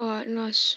Alright, nice.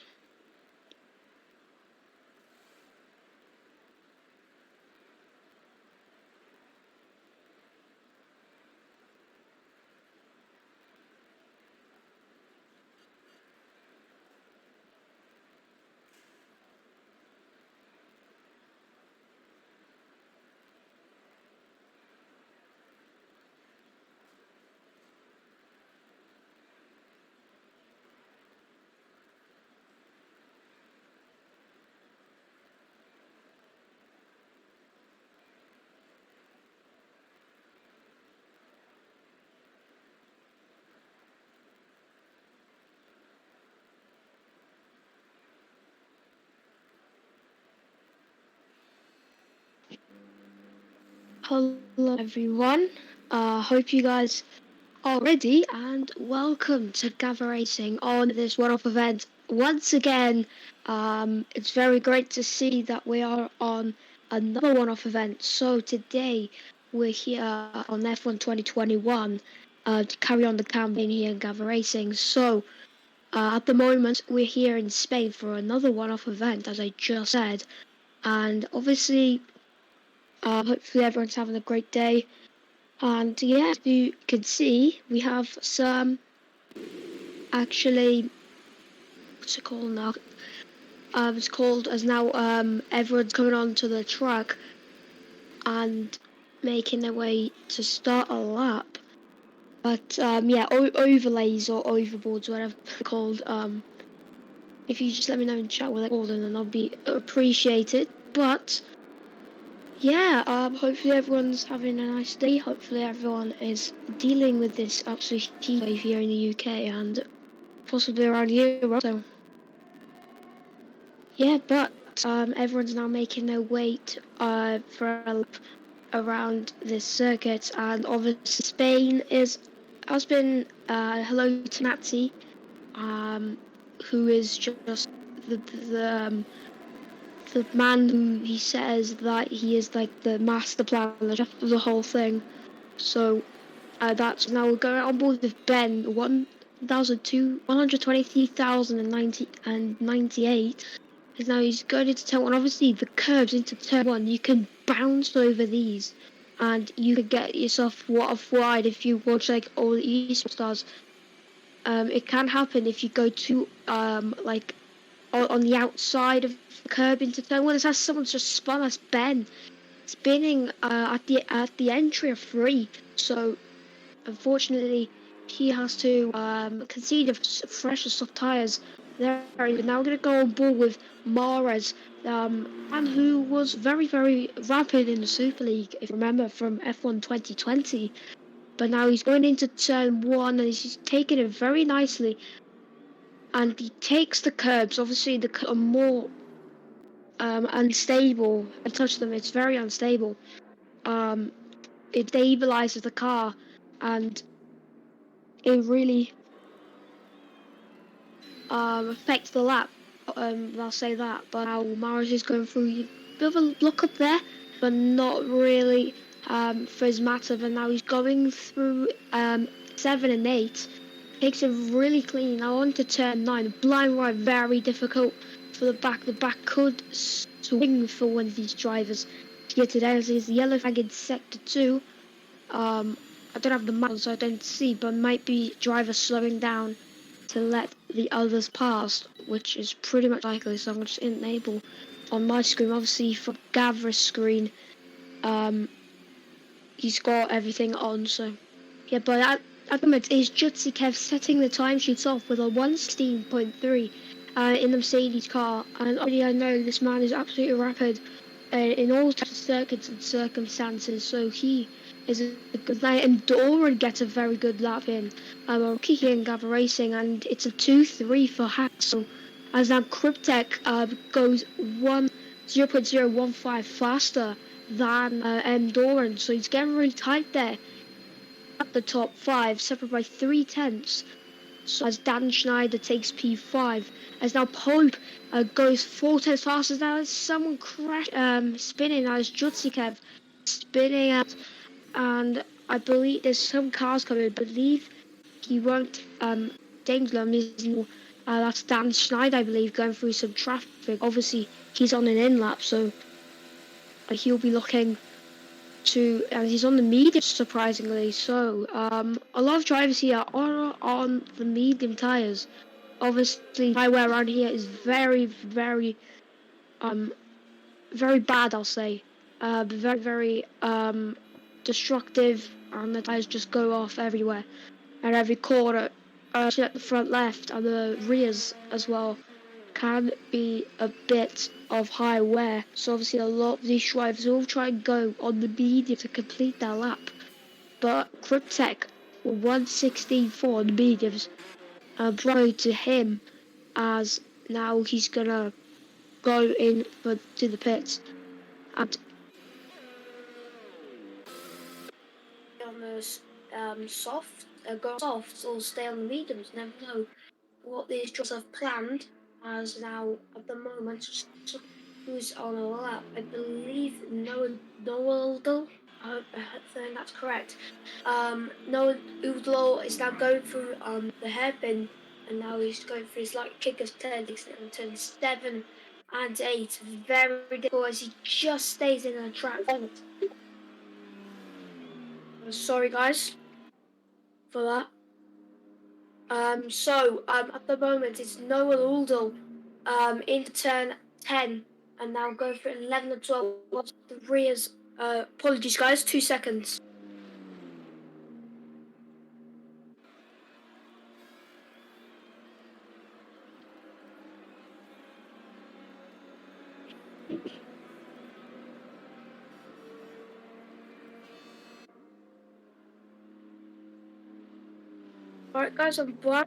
Hello everyone. Hope you guys are ready and welcome to Gavra Racing on this one-off event. Once again, it's very great to see that we are on another one-off event. So today we're here on F1 2021 to carry on the campaign here in Gavra Racing. So at the moment we're here in Spain for another one-off event, as I just said, and obviously hopefully everyone's having a great day. And yeah, as you can see, we have some actually, what's it called now? It's called as now everyone's coming onto the track and making their way to start a lap. But yeah, overlays or overboards, whatever they're called. If you just let me know in chat what they're called, and then I'll be appreciated. But yeah, hopefully everyone's having a nice day. Hopefully everyone is dealing with this absolute heat wave here in the UK and possibly around Europe. So yeah, but everyone's now making their way for a lap around this circuit, and obviously Spain has been hello to Nazi, who is just the the the man who he says that he is like the master planner of the whole thing. So that's now we're going on board with Ben 123,098. Because now he's going into turn one. Obviously, the curves into turn one, you can bounce over these, and you could get yourself off wide if you watch like all the esports stars. It can happen if you go too like on the outside of the curb into turn one. It's as someone's just spun us Ben, spinning at the entry of free. So unfortunately, he has to concede a fresh soft tyres there. But now we're going to go on board with Mares, and who was very, very rapid in the Super League, if you remember, from F1 2020. But now he's going into turn one, and he's taking it very nicely. And he takes the curbs. Obviously, the curbs are more unstable. I touch them, it's very unstable. It stabilizes the car, and it really affects the lap. I'll say that. But now Maris is going through a bit of a look up there, but not really for his matter. And now he's going through 7 and 8. Takes it really clean. Now on to turn 9. Blind right, very difficult for the back. The back could swing for one of these drivers to get to there. There's the yellow flag in sector 2. I don't have the map on, so I don't see, but might be driver slowing down to let the others pass, which is pretty much likely. So I'm just enable on my screen. Obviously for Gavra's screen, he's got everything on. So yeah, but at the moment is Jutsi Kev setting the timesheets off with a 116.3 in the Mercedes car, and already I know this man is absolutely rapid in all types of circuits and circumstances. So he is a good night, and Doran gets a very good lap in. Kiki and Gavra Racing, and it's a 2-3 for Haxel. As now Cryptech goes 0.015 faster than Doran, so he's getting really tight there at the top 5, separated by 3/10. So as Dan Schneider takes P5, as now Pope goes 4/10 faster. Now there's someone spinning as Jutsikev spinning out, and I believe there's some cars coming. I believe he won't danger them. That's Dan Schneider, I believe, going through some traffic. Obviously, he's on an in lap, so he'll be looking to, and he's on the medium, surprisingly. So, a lot of drivers here are on the medium tires. Obviously, tire wear around here is um, very bad, I'll say. Very destructive, and the tires just go off everywhere at every corner. Especially at the front left and the rears as well can be a bit of high wear. So obviously a lot of these drivers will try and go on the medium to complete their lap. But Cryptech 116.4 on the mediums. Bravo to him, as now he's gonna go in to the pits and on the go softs or stay on the mediums. Never know what these drivers have planned. As now at the moment, who's on a lap? I believe Noel. I think that's correct. Noah Udlo is now going through the hairpin, and now he's going through his like kick of turn 7 and 8. Very difficult as he just stays in a track. Sorry guys for that. At the moment it's Noah Udlo into turn 10 and now going for 11 and 12. The rears. Apologies guys, 2 seconds. Alright guys, I'm back.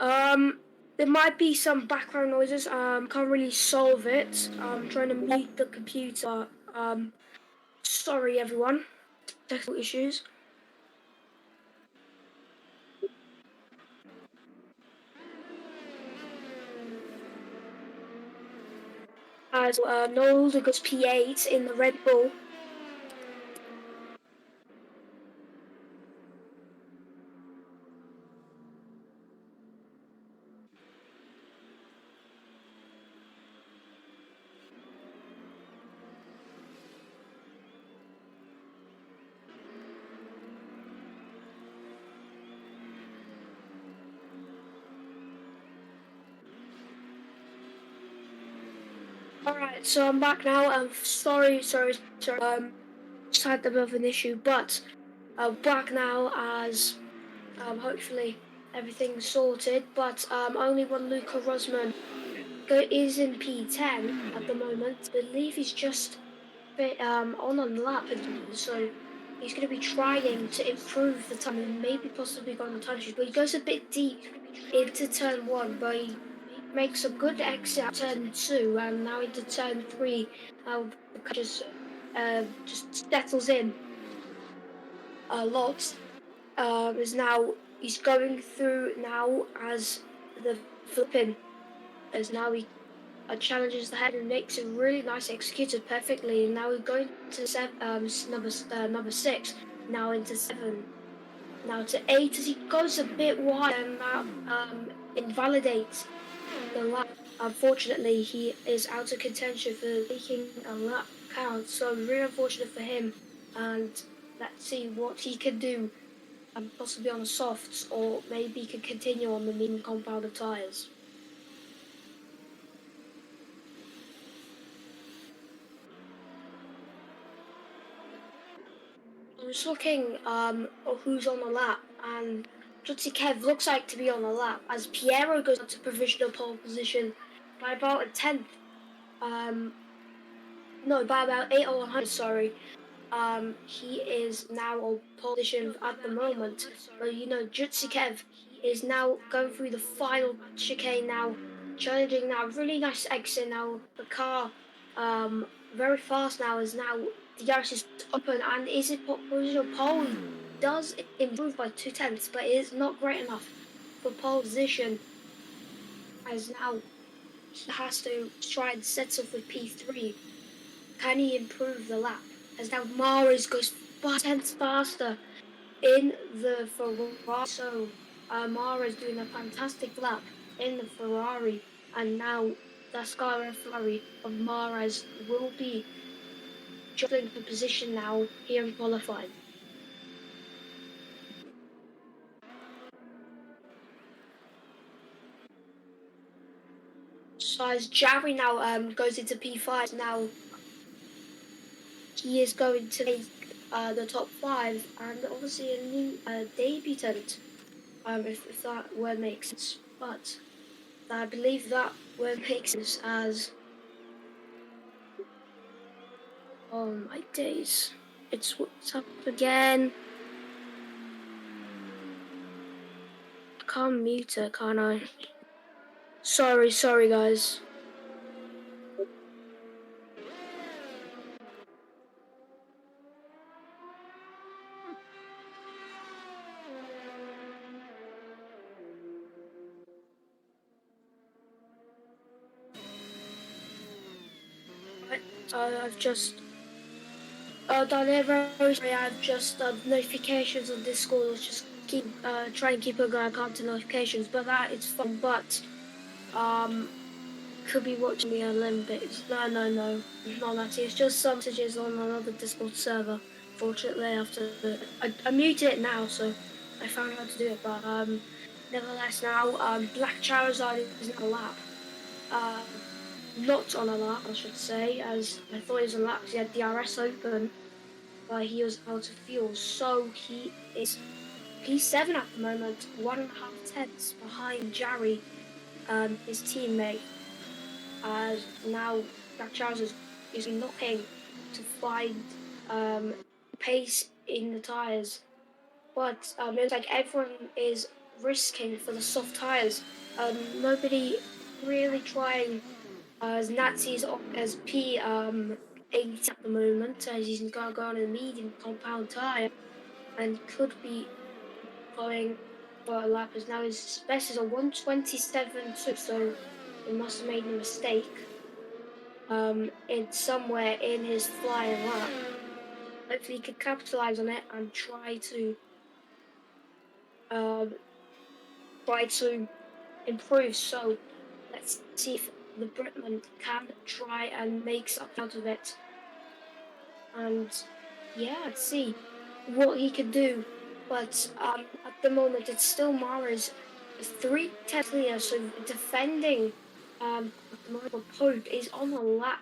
There might be some background noises. Can't really solve it. I'm trying to mute the computer. Sorry everyone. Technical issues. As Noel goes P8 in the Red Bull. Alright, so I'm back now. I'm sorry. Just had a bit of an issue, but I'm back now as hopefully everything's sorted. But only one Luca Rosman is in P10 at the moment. I believe he's just on a lap, so he's going to be trying to improve the time and maybe possibly go on the time sheet. But he goes a bit deep into turn 1, but he makes a good exit at turn 2, and now into turn 3. The car just settles in a lot. Is now he's going through now as the flipping as now he challenges the head and makes a really nice executed perfectly. And now we're going to number 6. Now into 7. Now to 8 as he goes a bit wide and that invalidates the lap. Unfortunately, he is out of contention for making a lap count. So really unfortunate for him. And let's see what he can do. Possibly on the softs, or maybe he can continue on the medium compounded tyres. I was looking who's on the lap, and Jutsi Kev looks like to be on the lap as Piero goes to provisional pole position by about a tenth. No, by about 8 or 100. Sorry. He is now on pole position at the moment, but Jutsi Kev is now going through the final chicane now, challenging now. Really nice exit now. The car, very fast now. Is now the garage is open and is it provisional pole? He does improve by 2 tenths, but it is not great enough for pole position. As now he has to try and settle for P3. Can he improve the lap? As now Mares goes 5 tenths faster in the Ferrari. So Mares doing a fantastic lap in the Ferrari. and now the Sky Flurry of Mares will be juggling for position now here in qualifying. So as Gavra now goes into P5, now he is going to make the top five, and obviously a new debutant, if that word makes sense. But I believe that word makes sense as, oh my days, it's what's up again. I can't mute it, can't I? Sorry guys. I've just done it very sorry. I've just notifications on Discord. Let's just keep try and keep a guy account to notifications, but that is fun. But um, could be watching the Olympics. No, not that. It's just some messages on another Discord server. Fortunately, after I muted it now, so I found out how to do it. But nevertheless, now Black Charizard is now a lap. Uh, not on a lap, I should say, as I thought he was on a lap because he had DRS open, but he was out of fuel. So he is P7 at the moment, 1.5 tenths behind Jarry, his teammate. As now Jack Charles is looking to find pace in the tyres, but it's like everyone is risking for the soft tyres. Nobody really trying as Nazi's as P 8 at the moment, as he's going to go on a medium compound tyre and could be going for a lap, as now his best is a 1:27.2, so he must have made a mistake in somewhere in his flying lap. Hopefully he could capitalize on it and um, try to improve. So let's see if the Britman can try and make something out of it. And yeah, let's see what he can do. But at the moment, it's still Mara's 3 tenths clear. So defending at the moment, Pope is on a lap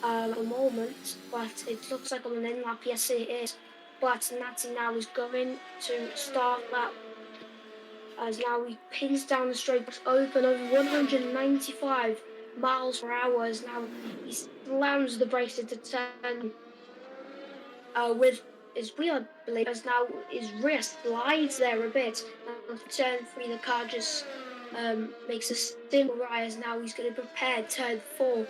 at the moment, but it looks like on an in lap, yes it is. But Natty now is going to start lap as now he pins down the straight, open over 195 miles per hour as now he slams the brakes into turn with his wheel, I believe, as now his rear slides there a bit. And turn 3, the car just makes a simple rise. Now he's going to prepare turn 4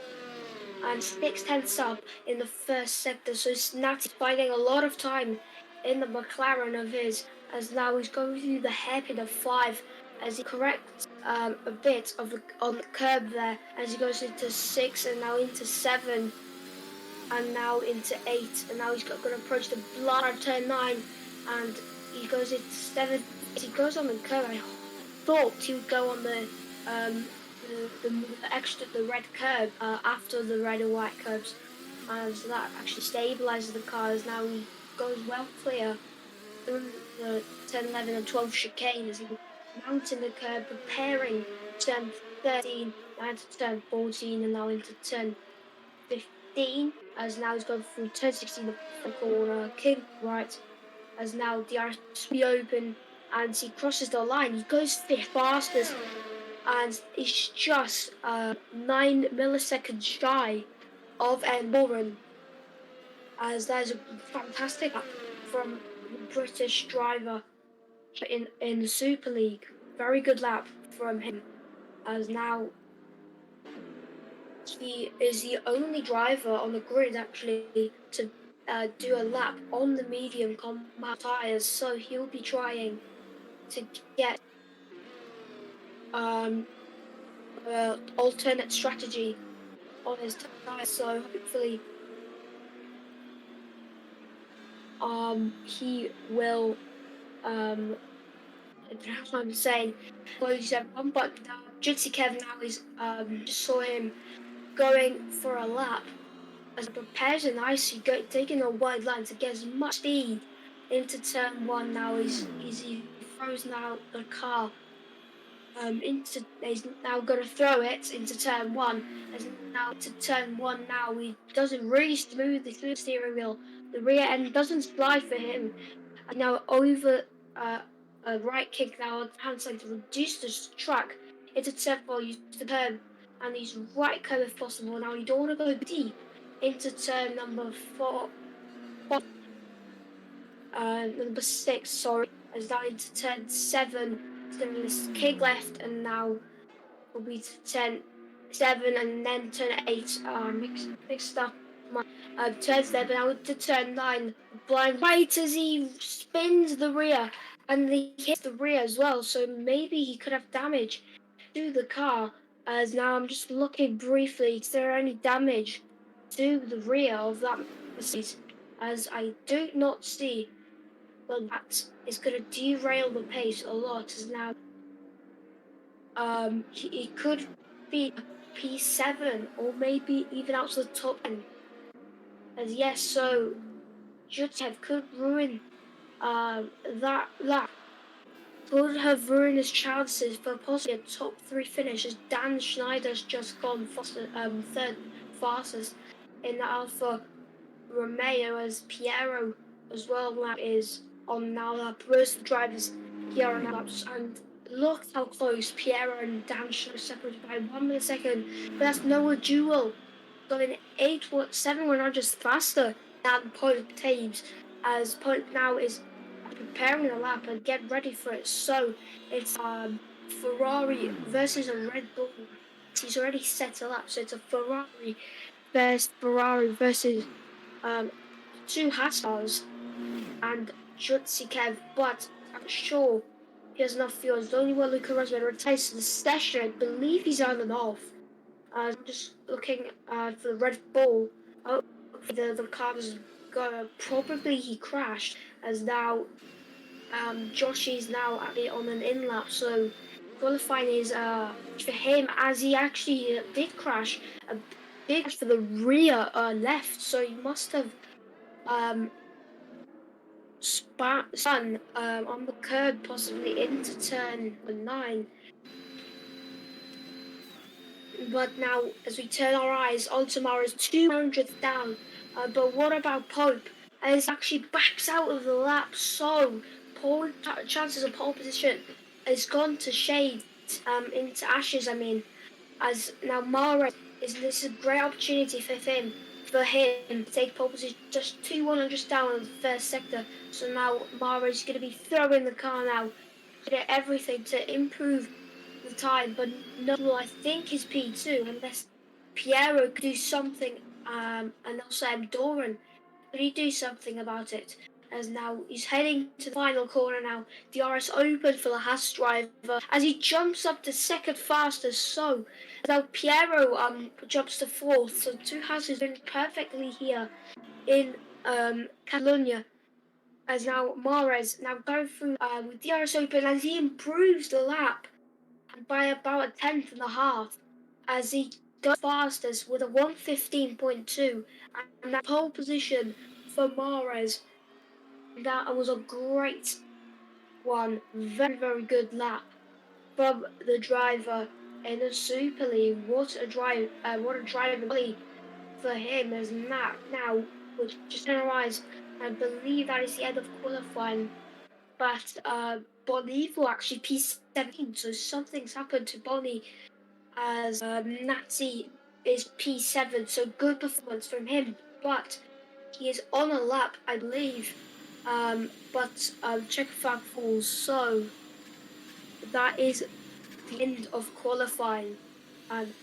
and 6 tenths up in the first sector. So Natty's finding a lot of time in the McLaren of his, as now he's going through the hairpin of 5 as he corrects a bit on the curb there as he goes into 6 and now into 7 and now into 8 and now he's going to approach the blood turn 9 and he goes into 7 as he goes on the curb. I thought he would go on the the red curb after the red and white curbs, as that actually stabilizes the car as now he goes well clear through the 10, 11 and 12 chicane as he mounting the curb, preparing turn 13 and to turn 14 and now into turn 15 as now he's going through turn 16 the corner, kick right as now the DRS will be open and he crosses the line. He goes fastest and it's just 9 milliseconds shy of Warren, as there's a fantastic lap from the British driver in the Super League. Very good lap from him, as now he is the only driver on the grid actually to do a lap on the medium compound tyres. So he'll be trying to get alternate strategy on his tyres. So hopefully he will I don't know what I'm saying, apologies everyone, but Jitsi Kev now is just saw him going for a lap as he prepares and nicely taking a wide line to get as much speed into turn one. Now he throws now the car into he's now going to throw it into turn one. As now to turn one now he does it really smoothly through the steering wheel. The rear end doesn't slide for him. And now over uh, a right kick now on the hand side to reduce the track. It's a turn four, use the curb and he's right curve if possible. Now you don't want to go deep into turn number six, sorry, as now into turn seven. It's going to kick left and now will be to turn seven and then turn eight. Mixed up my turn seven out to turn nine. Blind right as he spins the rear and he hits the rear as well. So maybe he could have damage to the car. As now I'm just looking briefly, is there any damage to the rear of that Mercedes? As I do not see, well, that is going to derail the pace a lot. As now he could be a P7 or maybe even out to the top 10. As yes, so Jutsev could ruin that could have ruined his chances for possibly a top three finish as Dan Schneider's just gone third fastest in the Alfa Romeo as Piero as well now is on now lap. Both the drivers here on laps and look how close Piero and Dan Schneider separated by 1 millisecond. But that's no duel. Going 7 100 faster than Point Taves as Point now is preparing a lap and get ready for it. So it's Ferrari versus a Red Bull. He's already set a lap, so it's a Ferrari versus um, two Haas and Jutsikev, but I'm sure he has enough fuel. It's the only one Luca Rosberg retires the session. I believe he's on and off. I'm just looking for the Red Bull. Oh, the car is going. Probably he crashed as now Josh is now on an in lap, so qualifying is for him as he actually did crash a big crash for the rear left, so he must have um, spun on the curb possibly into turn 9. But now, as we turn our eyes on tomorrow's 200th down, but what about Pope? As he actually backs out of the lap, so chances of pole position has gone to shade, into ashes. I mean, as now Mara this is a great opportunity for him to take pole position, just 2 100s down in the first sector. So now Mara is going to be throwing the car now, to get everything to improve the time, but no, I think is P2 unless Piero could do something, and also Doran, could he do something about it? As now he's heading to the final corner now. DRS open for the Haas driver as he jumps up to second fastest. So now Piero jumps to fourth. So two Haas is doing perfectly here in Catalonia. As now Mares now going through with DRS open as he improves the lap by about a tenth and a half as he goes fastest with a 1:15.2 and that pole position for Mares. That was a great one, very good lap from the driver in the Super League. What a driving for him as now we'll just turn our eyes. I believe that is the end of qualifying, but Bonnie will actually P17, so something's happened to Bonnie as Nazi is P7, so good performance from him, but he is on a lap, I believe, but check flag falls, so that is the end of qualifying, and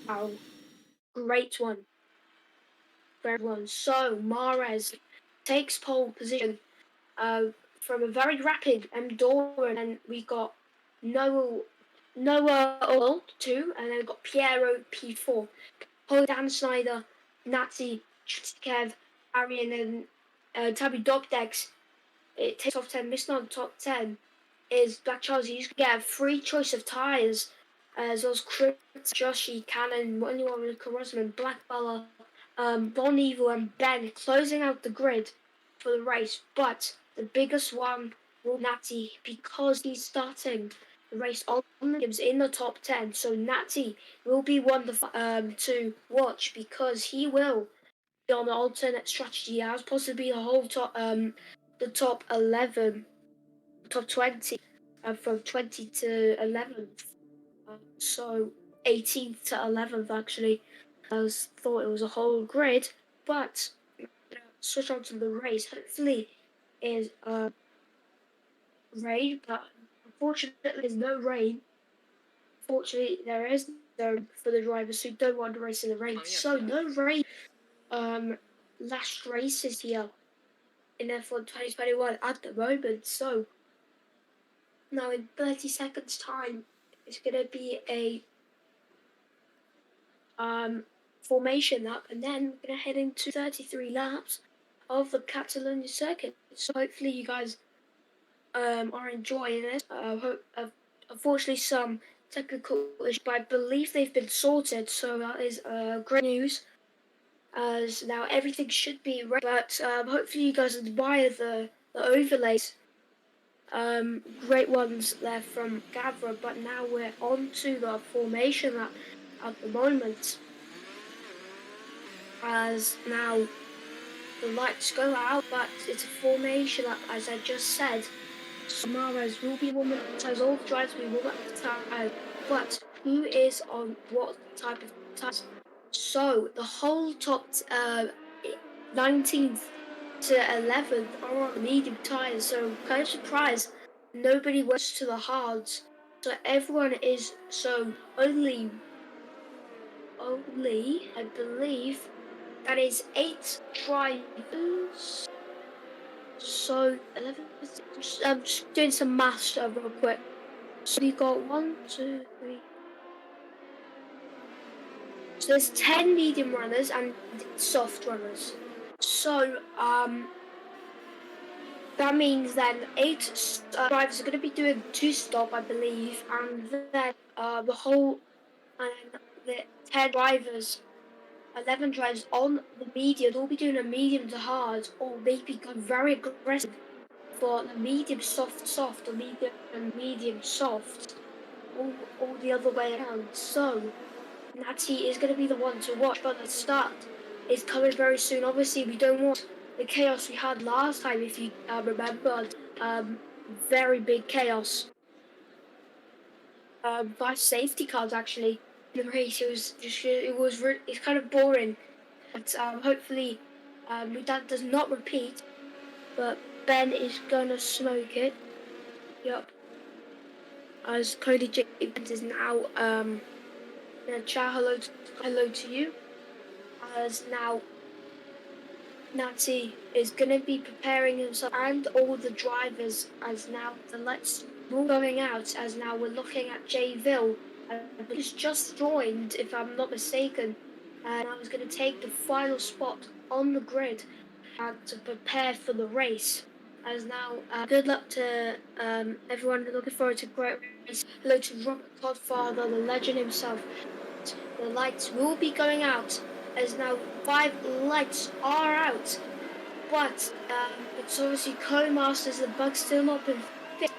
wow, great one for everyone. So Mares takes pole position from a very rapid Doran, and we got Noah Oil 2, and then we got Piero P4. Dan Schneider, Nazi, Chutikev, Arian, and Tabby Dogdex. It takes top 10, missing on top 10 is Black Charles. You can get a free choice of tyres as well as Chris, Joshi, Cannon, anyone Rosman, Black Bella, Bon Evil, and Ben closing out the grid for the race. But the biggest one will be Natty because he's starting the race on the games in the top 10. So Natty will be one to watch because he will be on an alternate strategy as possibly the whole the top 11, top 20, from 20 to 11th. So 18th to 11th actually. Thought it was a whole grid, but switch on to the race. Hopefully, is rain, but unfortunately, there's no rain. Fortunately, there is no for the drivers who don't want to race in the rain. So no rain. Um, last races here in F1 2021 at the moment. So now in 30 seconds time, it's gonna be a formation lap, and then we're gonna head into 33 laps of the Catalonia circuit. So hopefully you guys are enjoying it. Unfortunately, some technical issues, but I believe they've been sorted. So that is great news. As now everything should be ready. But hopefully you guys admire the overlays. Great ones there from Gavra. But now we're on to the formation lap at the moment. As now the lights go out, but it's a formation up, as I just said. Samaras will be warming up tires, all the drivers will be warming up the tires, but who is on what type of tires? So the whole top 19th to 11th are on medium tires, so kind of surprised nobody went to the hards. So everyone is only I believe that is 8 drivers. So 11. I'm just doing some maths real quick. So we got 1, 2, 3. So there's 10 medium runners and soft runners. So that means then 8 drivers are going to be doing 2-stop, I believe, and then the 10 drivers 11 drives on the medium. They'll be doing a medium to hard, or maybe go very aggressive for the medium soft, or medium soft, or the other way around. So Natty is going to be the one to watch, but the start is coming very soon. Obviously, we don't want the chaos we had last time, if you remember. Very big chaos. 5 safety cars actually in the race. It's kind of boring. But hopefully that does not repeat. But Ben is gonna smoke it. Yup. As Cody James is now gonna chat hello to you. As now Natty is gonna be preparing himself and all the drivers as now the lights are going out, as now we're looking at Jayville, who's just joined if I'm not mistaken, and I was gonna take the final spot on the grid to prepare for the race. As now, good luck to everyone looking forward to a great race. Hello to Robert Godfather, the legend himself. The lights will be going out, as now 5 lights are out. But it's obviously Co-Masters, the bug's still not been fixed.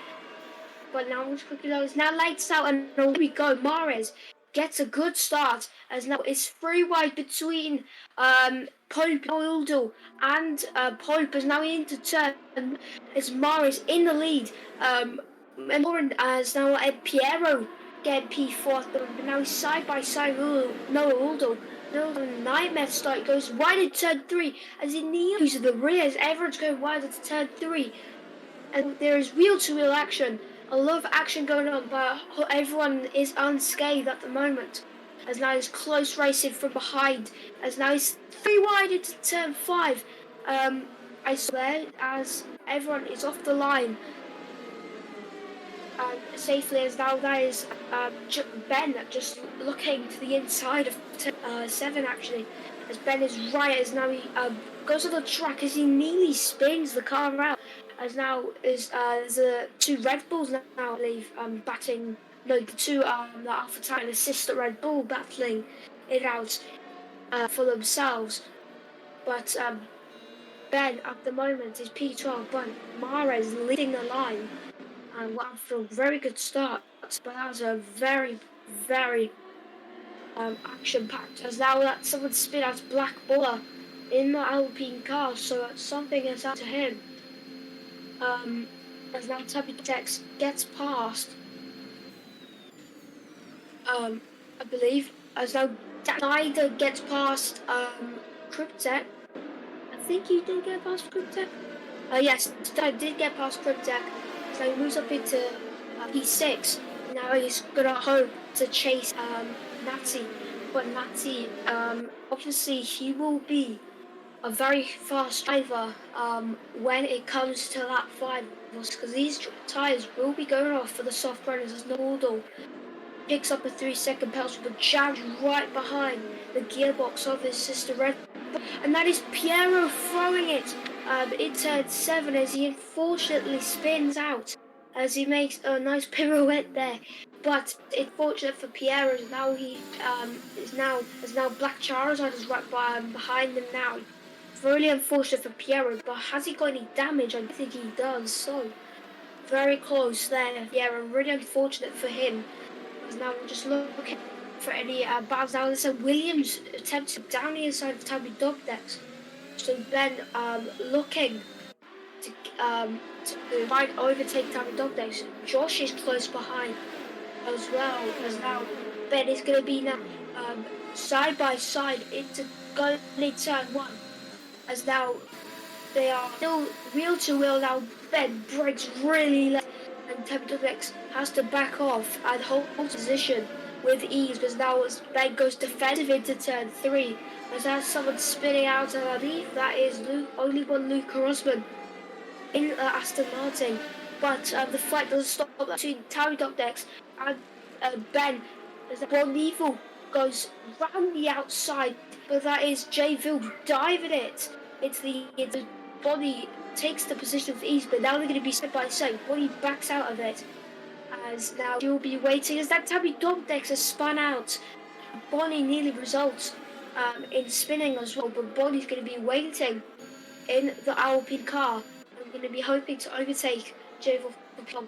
But now we'll quickly goes. Now lights out, and here we go. Mares gets a good start, as now it's 3 wide between Pope Oildle and Pope is now into turn. As Mares in the lead. And Lauren as now Piero getting P4, but now he's side by side with Noah Oildle. No nightmare start goes wide in turn 3 as in the the rear as everyone's going wide into turn 3. And there is wheel-to-wheel action. A lot of action going on, but everyone is unscathed at the moment. As now he's close racing from behind. As now he's 3 wide into turn 5. I swear, as everyone is off the line. Safely, as now that is Ben just looking to the inside of 7 actually. As Ben is right, as now he goes on the track as he nearly spins the car out. As now is there's 2 Red Bulls now, I believe, batting no, the two the Alpha Titan and Sister Red Bull battling it out for themselves. But Ben at the moment is P12, but Mara is leading the line and went for a very good start. But that was a very, very action-packed. As now that someone spit out Black Baller in the Alpine car, so something is up to him. Um, as now Tabby Tex gets past, I believe, as now Snyder gets past Cryptech. I think he did get past Cryptech. Yes, I did get past Cryptech. So he moves up into P6. Now he's gonna hope to chase Natty. But Natty, obviously he will be a very fast driver when it comes to lap 5, because these tyres will be going off for the soft runners as Nordal picks up a 3-second penalty but jams right behind the gearbox of his sister Red Bull. And that is Piero throwing it in turn 7 as he unfortunately spins out as he makes a nice pirouette there. But it's fortunate for Piero as now he is now Black Charizard is right behind them now. It's really unfortunate for Piero, but has he got any damage? I don't think he does. So very close there, Piero. Really unfortunate for him. Now we're just looking for any battles. Now there's a Williams attempt to down the inside of Tabby Dogdex. So Ben looking to try and overtake Tabby Dogdex. Josh is close behind as well, as now Ben is going to be now side by side into going turn 1. As now they are still wheel to wheel now. Ben brakes really late and Templex has to back off and hold position with ease because now Ben goes defensive into turn 3. As there's someone spinning out and I believe that is only one Luke Rosman in Aston Martin. But the fight doesn't stop between Terry Dogdex and Ben. As Bon Evil goes round the outside, but that is Jayville diving it into the body, takes the position with ease, but now they're going to be side by side. Bonnie backs out of it, as now she'll be waiting as that Tabby Dogdex has spun out. Bonnie nearly results in spinning as well, but Bonnie's going to be waiting in the Alpine car. I'm going to be hoping to overtake Jayville,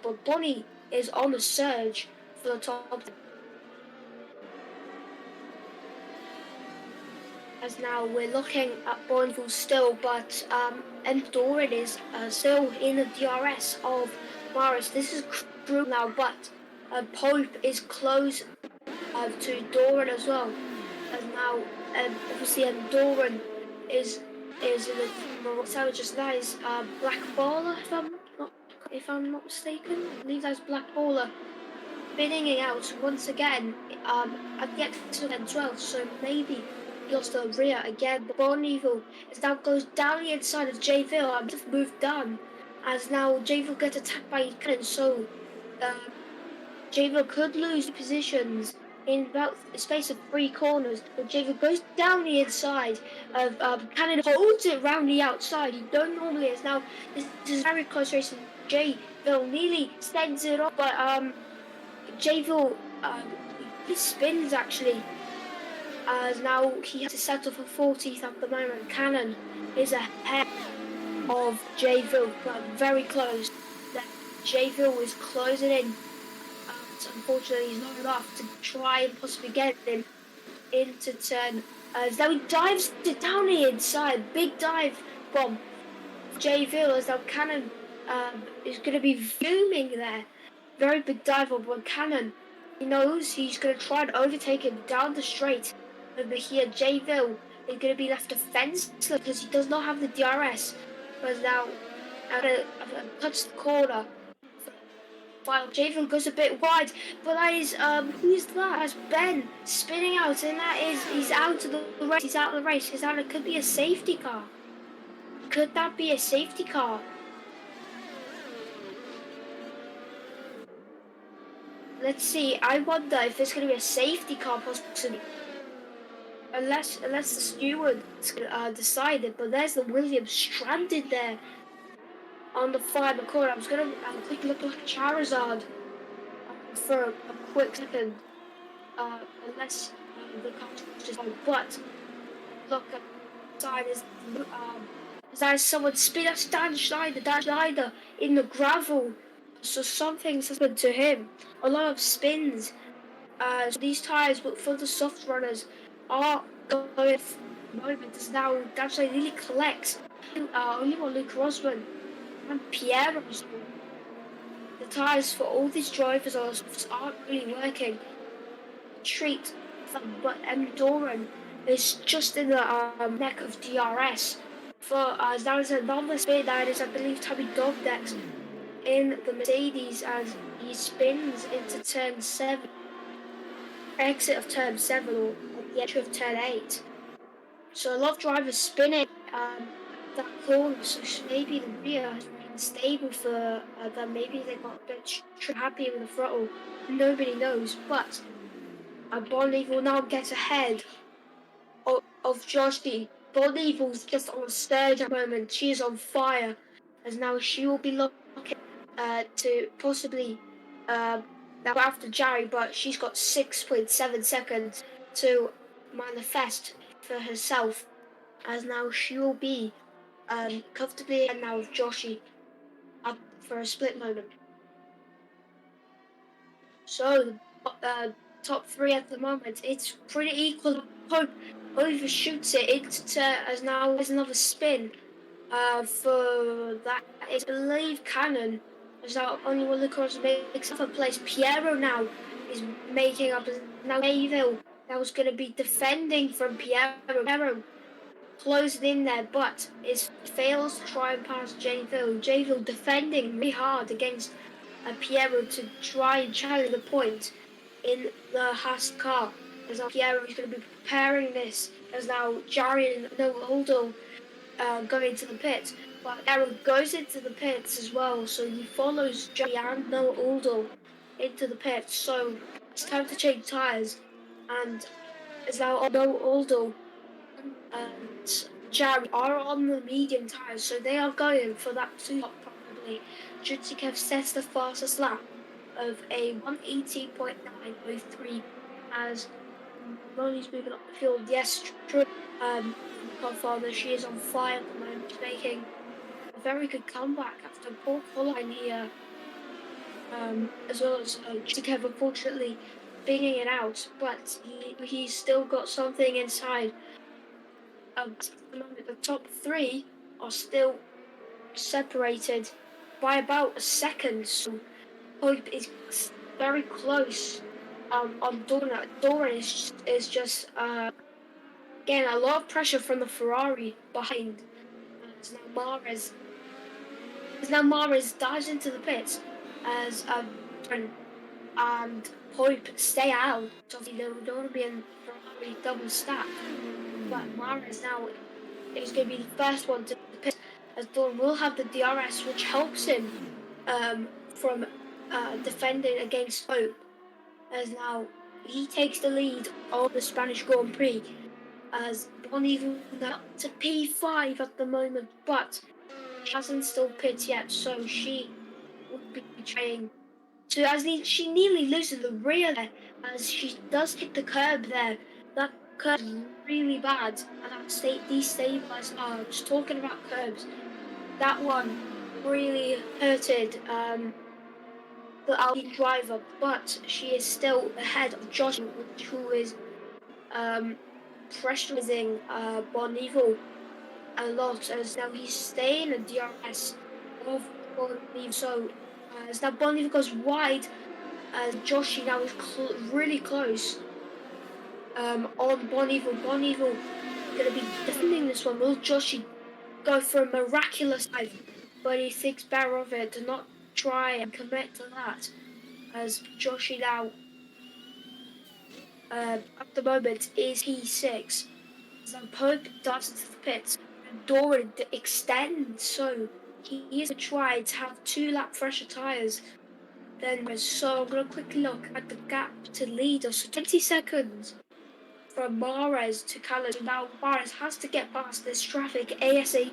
but Bonnie is on the surge for the top. As now we're looking at Bonneville still, but Doran is still in the DRS of Morris. This is true now, but Pope is close to Doran as well. And now obviously Doran is in the just that is Black Baller if I'm not mistaken. I believe that's Black Baller spinning it out once again at the exit of 12, so maybe he lost the rear again. The Bon Evil is now goes down the inside of Jayville and just moved done as now Jayville gets attacked by Cannon, so Jayville could lose positions in about a space of 3 corners, but Jayville goes down the inside of Cannon, holds it round the outside. You don't normally, as now this is a very close race and Jayville nearly sends it off, but Jayville he spins actually, as now he has to settle for 40th at the moment. Cannon is ahead of Jayville, but very close. Jayville is closing in. Unfortunately, he's not enough to try and possibly get him into turn. As now he dives down the inside, big dive from Jayville, as now Cannon is going to be zooming there. Very big dive on Cannon. He knows he's going to try and overtake him down the straight. Over here, Jayville is going to be left defenseless because he does not have the DRS. But now, touch the corner. While Jayville goes a bit wide, but that is, who's that? That's Ben spinning out, and that is, he's out of the race. He's out of the race. It could be a safety car. Could that be a safety car? Let's see. I wonder if there's going to be a safety car possibly. Unless the steward decided, but there's the Williams stranded there on the 5 corner. I was going to quick look like Charizard for quick second, unless the car just on. But look at the side is that someone spin us Dan Schneider in the gravel. So something's happened to him. A lot of spins. So these tires, but for the soft runners, are going. Moment is now that's why really collects. Only one Luke Rosman and Pierre. The tires for all these drivers aren't really working. Treat, but Doran is just in the neck of DRS. For there is another spin that is, I believe, Tommy Dovdex in the Mercedes as he spins into turn 7, exit of turn 7 or at the entry of turn 8. So a lot of drivers spinning that corner, so maybe the rear has been stable for them. Maybe they got a bit happy with the throttle. Nobody knows, but Bonnie will now get ahead of Joshi. Bonnie was just on a surge at the moment. She is on fire, as now she will be looking to possibly now after Jerry, but she's got 6.7 seconds to manifest for herself, as now she will be comfortably and now with Joshi for a split moment. So the top 3 at the moment, it's pretty equal. Hope overshoots it into as now there's another spin for that. I believe Cannon is now only one of the cars makes up a place. Piero now is making up now Mayville that was going to be defending from Piero. Piero closed in there, but it fails to try and pass Jayville. Jayville defending really hard against Piero to try and challenge the point in the Haas car. As now Piero is going to be preparing this, as now Jarry and Noah Aldo going to the pits. But Piero goes into the pits as well, so he follows Jarry and Noah Aldo into the pits. So it's time to change tyres, and as now Noah Aldo and Jarry are on the medium tyres, so they are going for that 2 probably. Jutsikev sets the fastest lap of a 118.903 as Moni's moving up the field. Yes, true. Godfather, she is on fire at the moment, making a very good comeback after poor qualifying here. As well as Jutsikev unfortunately binging it out, but he's still got something inside. At the moment, the top 3 are still separated by about a second. So Hope is very close on Dora. Dora is just getting a lot of pressure from the Ferrari behind. As now Mares dives into the pits as and Hope stay out. So they don't want to be in Ferrari double stack. But Mares now is going to be the first one to pit, as Dawn will have the DRS, which helps him from defending against Hope, as now he takes the lead of the Spanish Grand Prix, as Bonnie up to P5 at the moment, but she hasn't still pit yet, so she would be trying to, as she nearly loses the rear there, as she does hit the curb there. That curb is really bad, and that destabilized. Just talking about curbs, that one really hurted the Alpine driver, but she is still ahead of Josh, who is pressurizing Bonivo a lot, as now he's staying in DRS of Bonivo. So as now Bonivo goes wide, as Joshi now is really close on Bonivo. Bonivo going to be defending this one. Will Joshi go for a miraculous dive? But he thinks better of it. Do not try and commit to that, as Joshi now at the moment is P6. So Pope dives into the pits and Doran extends, so he is going to try to have 2 lap fresher tyres. Then so I'm going to quickly look at the gap to leader. So 20 seconds from Mares to Callan. Now Mares has to get past this traffic ASAP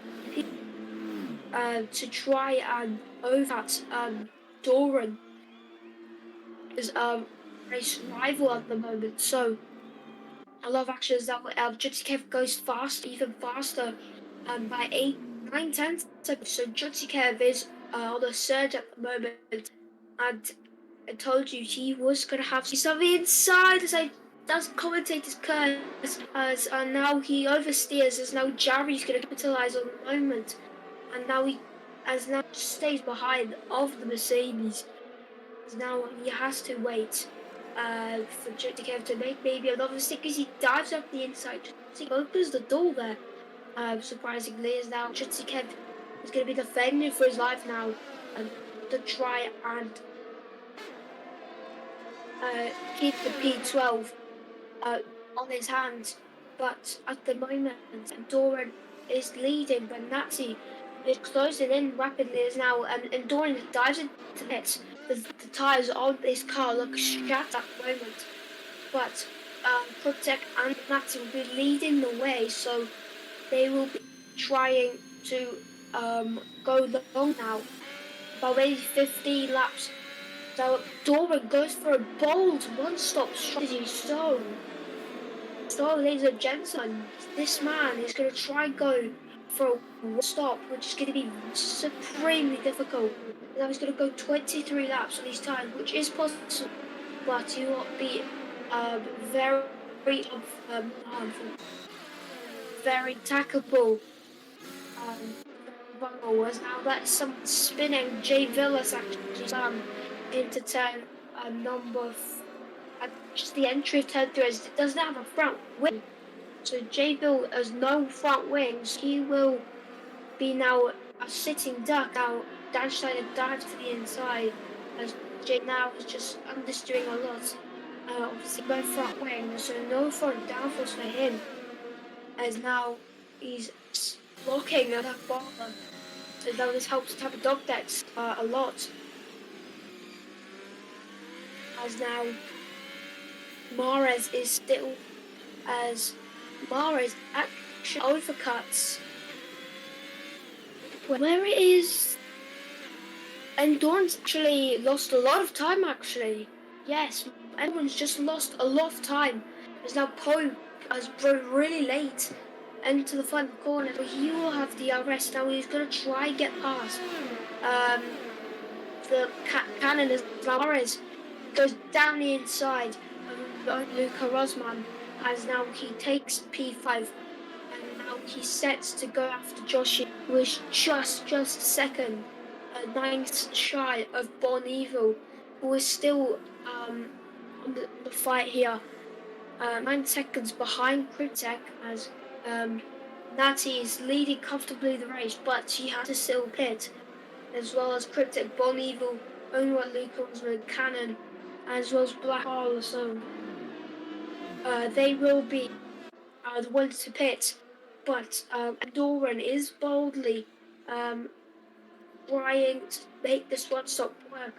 to try and over that Doran. Because race rival at the moment. So a lot of actions that Jutsikev goes fast, even faster, by 8, 9, 10 seconds. So Jutsikev is on the surge at the moment, and I told you he was gonna have something inside as commentator's curse, as now he oversteers, as now Jarry's gonna capitalize on the moment, and now he as now stays behind of the Mercedes. Now he has to wait for Kev to make maybe another mistake because he dives up the inside. He opens the door there. Surprisingly, as now Kev is going to be defending for his life now to try and keep the P12 uh, on his hands. But at the moment, Doran is leading, but Nazi is closing in rapidly as now, and Doran dives into the pits. The tyres on this car look shattered at the moment, but Protec and Nazi will be leading the way, so they will be trying to go long now, about maybe 15 laps. So Doran goes for a bold one-stop strategy. So, ladies and gentlemen, this man is going to try and go for a one stop, which is going to be supremely difficult. Now he's going to go 23 laps on his time, which is possible, but he will be very harmful, very attackable. Was now that someone spinning Jay Villas actually into turn number just the entry of turn 3 as it doesn't have a front wing. So Jay Bill has no front wings. He will be now a sitting duck. Now Dan Schneider dives to the inside as Jay now is just understeering a lot. Obviously no front wings, so no front downforce for him. As now he's blocking at that bottom. So now this helps tap a dog decks a lot. As now Mares is still as Mares actually overcuts where it is. Endurance actually lost a lot of time actually. Yes, everyone's just lost a lot of time. As now Pope has run really late into the final corner, but he will have the arrest. Now he's gonna try and get past the cannon as Mares goes down the inside of Luca Rosman as now he takes P5 and now he sets to go after Joshi, who is just second, ninth shy of Bon Evil, who is still on the fight here. 9 seconds behind Cryptek as Natty is leading comfortably the race, but she has to still pit, as well as Cryptek, Bon Evil, only what Luca Rosman, Cannon, as well as Black Harlow. So they will be the ones to pit, but Doran is boldly trying to make this one stop work.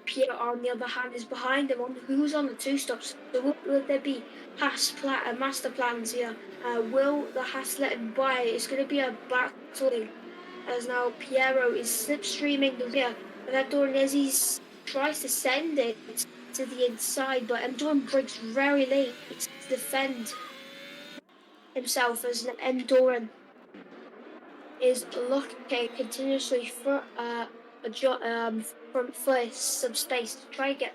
Pierre, on the other hand, is behind him. Who's on the 2 stops? So will there be master plans here? Will the Haas let him by? It's going to be a battling, as now Piero is slipstreaming the rear, and that Dornese tries to send it to the inside, but Endoran breaks very late to defend himself as Endoran is looking continuously for from first some space to try and get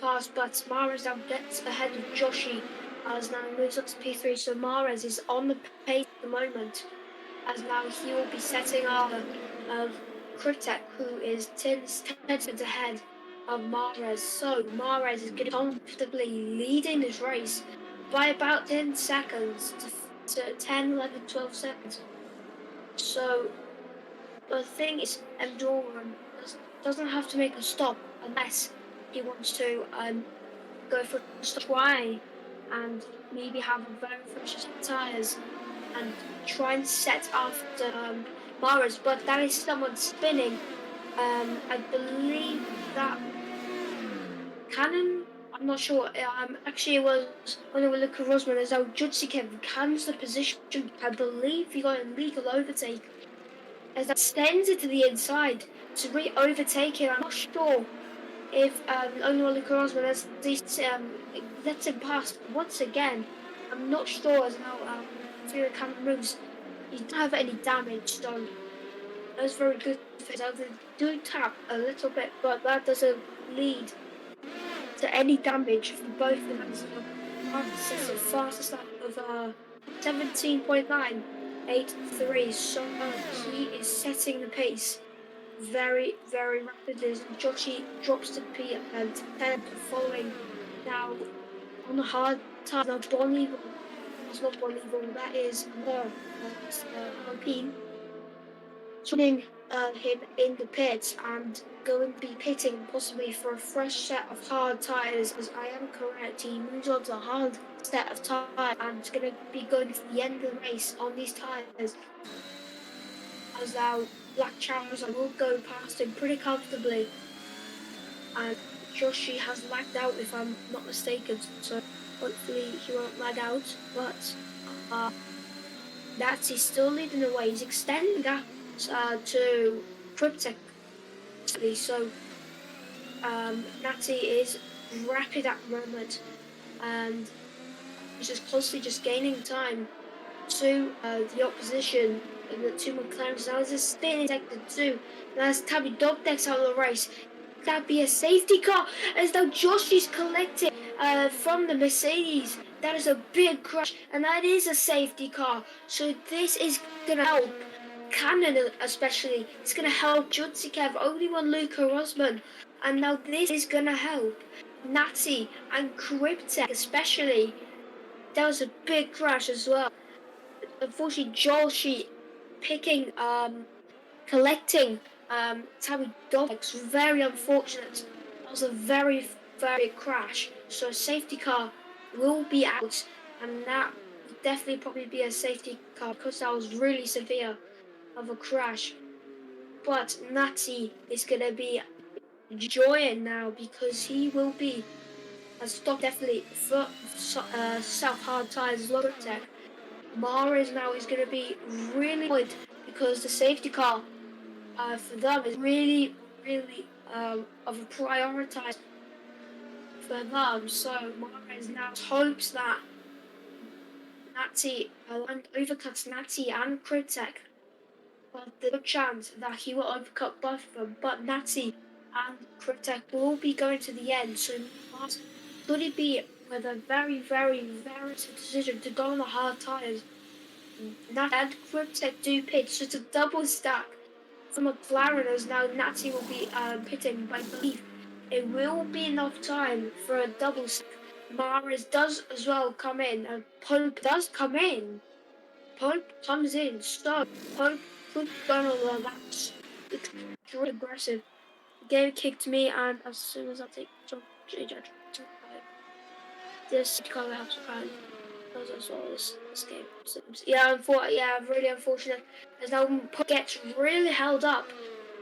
past, but Mares now gets ahead of Joshi as now moves up to P3. So Mares is on the pace at the moment, as now he will be setting out of Kritek, who is 10 seconds ahead of Mares. So Mares is getting comfortably leading this race by about 10 seconds to 10, 11, 12 seconds. So the thing is, Endoran doesn't have to make a stop unless he wants to go for a try and maybe have very fresh tyres and try and set after Mares, but that is someone spinning. I believe that Cannon, I'm not sure, actually it was when they were looking at Rosman as though Jutsikev cans the position. I believe he got a legal overtake as that sends it to the inside to re-overtake it. I'm not sure if only Luca Rosman as this lets him pass once again. I'm not sure as how through the camera moves. He doesn't have any damage, so that's very good for his They do tap a little bit, but that doesn't lead to any damage from both of them. So Marcus sets a fastest lap of 17.983. So he is setting the pace very, very rapidly. As Joshi drops to P and 10 following now on the hard time. Now Bonnie, that's not Bonnie, that is more Alpine joining him in the pits and going to be pitting possibly for a fresh set of hard tyres. As I am correct, he moves on to a hard set of tyres and is going to be going to the end of the race on these tyres. As our Black Charizard will go past him pretty comfortably, and Joshi has lagged out if I'm not mistaken, so hopefully he won't lag out. But that's he's still leading the way. He's extending gaps to Cryptek. So Natty is rapid at the moment, and he's just closely just gaining time to the opposition. And the two McLarens now is a spin sector too. And as Tabby dog decks out of the race, that'd be a safety car as though Josh is collecting from the Mercedes. That is a big crash, and that is a safety car. So this is gonna help Cannon especially. It's gonna help Judsikev, only one Luca Rosman. And now this is gonna help Natty and Cryptek especially. That was a big crash as well. Unfortunately, Joshi picking, collecting Tabby Dogs, very unfortunate. That was a very, very crash. So a safety car will be out, and that would definitely probably be a safety car because that was really severe of a crash. But Natty is going to be enjoying now because he will be a stop definitely for South Hard Tires Logitech. Mara is now is going to be really good because the safety car for them is really, really of a prioritize for them. So Mara now hopes that Natty overcuts Natty and Cryptek. But there's a chance that he will overcut both of them. But Natty and Cryptek will be going to the end. So could it be with a very, very, very decision to go on the hard tires? Natty and Cryptek do pitch, so it's a double stack for McLaren as now Natty will be pitting, but I believe it will be enough time for a double stack. Maris does as well come in, and Pope does come in. Pope comes in, so Pope could go on that's extremely aggressive. The game kicked me, and as soon as I take some this color helps apparently. Because I saw this game. Yeah, really unfortunate. As now gets really held up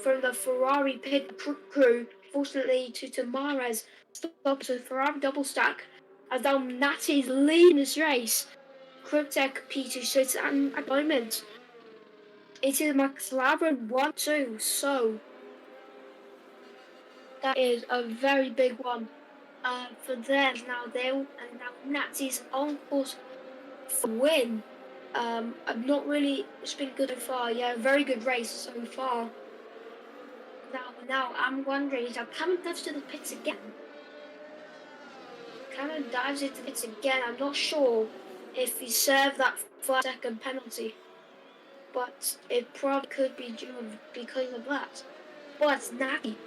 from the Ferrari pit crew. Fortunately, to Tamares stops a Ferrari double stack. As now Natty's leading this race. Cryptek P2, so it's at the moment. It is McLaren 1-2, so that is a very big one for them. Now Natty's on course for win. I've not really. It's been good so far. Yeah, very good race so far. Now I'm wondering, is Cameron dives to the pits again? Cameron dives into the pits again. I'm not sure if he served that 5-second penalty, but it probably could be due because of that. But Naki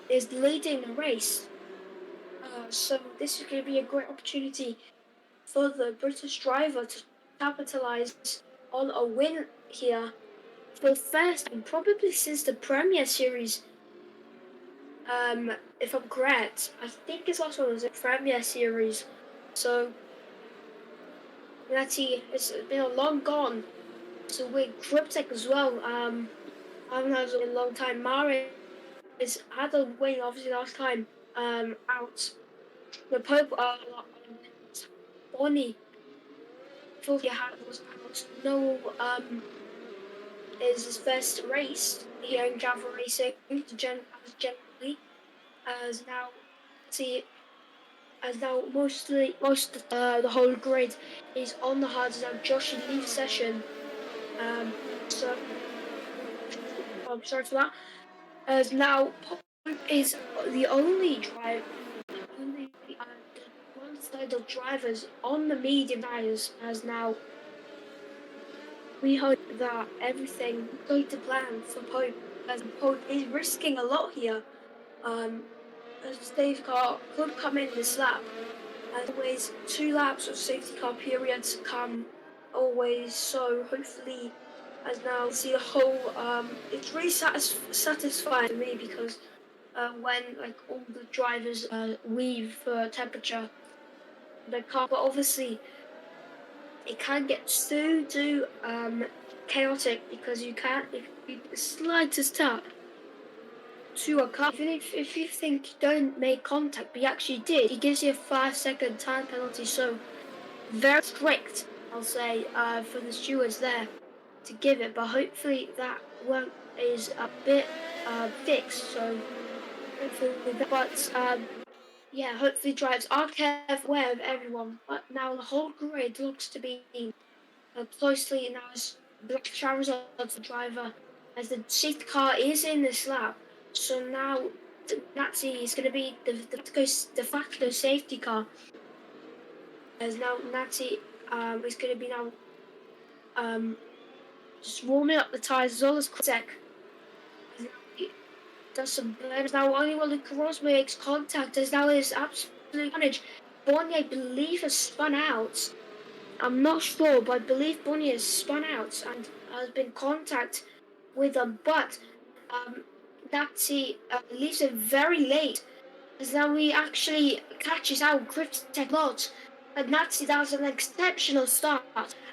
is leading the race, so this is going to be a great opportunity for the British driver to capitalize on a win here for the first time, probably since the Premier Series. If I'm correct, I think his last one was a Premier Series. So it's been a long gone. So with Cryptek as well. I haven't had it in a long time. Mara is had a win obviously last time. Out. The Pope Bonnie thought he was out. No is his first race here in Gavra racing generally. as now see as now most the whole grid is on the hards. Now Josh leaves session. So I'm sorry for that. As now Pope is the only driver, only one side of drivers on the medium tires. As now we hope that everything is going to plan for Pope, as Pope is risking a lot here. Um, a safety car could come in this lap. As always, 2 laps of safety car periods come always. So hopefully, as now see the whole, it's really satisfying for me because when like all the drivers leave for temperature, the car, but obviously it can get too chaotic because you can't if you the slightest tap to a car. Even if you think you don't make contact, but you actually did, it gives you a 5 second time penalty. So very strict, I'll say, for the stewards there to give it. But hopefully that won't is a bit fixed. So hopefully, but yeah, hopefully drives are careful aware of everyone. But now the whole grid looks to be closely now as Black Charizard the driver, as the safety car is in this lap. So now Nazi is going to be de facto safety car. As now Nazi is going to be now just warming up the tyres as well as Tech. Does some burns now. Only when the cross makes contact, as now is absolute carnage. Bonnie, I believe, has spun out. I'm not sure, but I believe Bonnie has spun out and has been contact with them. But Nazi leaves it very late, as now he actually catches out Cryptek lot. And Nazi, that was an exceptional start,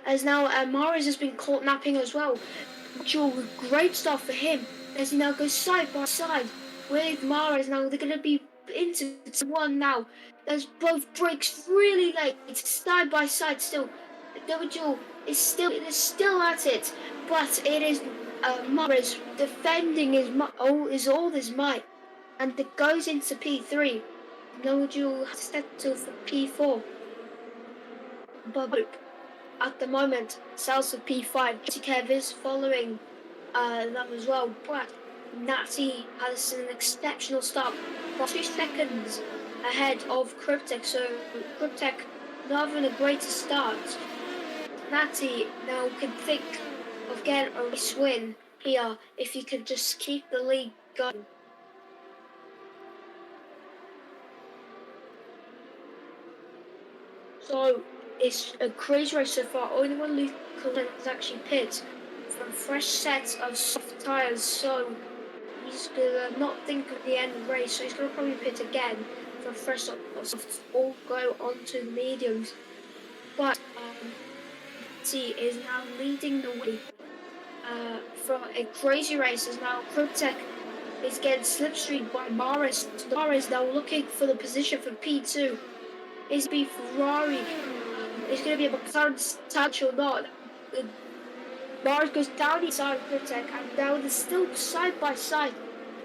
as now Maris has been caught napping as well. Great start for him, as he now goes side by side with Maris. Now they're going to be into one now. There's both brakes really late, side by side still. Double is still at it, but it is Maris defending his all his might, and it goes into P3. Double has settled for P4, but at the moment sells for P5. Kev is following them as well, but Nazi has an exceptional start, 2 seconds ahead of Cryptek. So Cryptek not having a greater start. Nazi now can think of getting a race win here if he could just keep the lead going. So it's a crazy race so far. Only one Luke has actually pit for a fresh set of soft tyres. So he's gonna not think of the end of the race. So he's gonna probably pit again for a fresh set of softs, all go onto the mediums. But Nazi is now leading the way. For a crazy race as now Cryptek is getting slipstreamed by Maris. Maris now looking for the position for P2. Is be Ferrari. It's going to be a McLaren touch or not. Maris goes down the side of Cryptek, and now they're still side by side.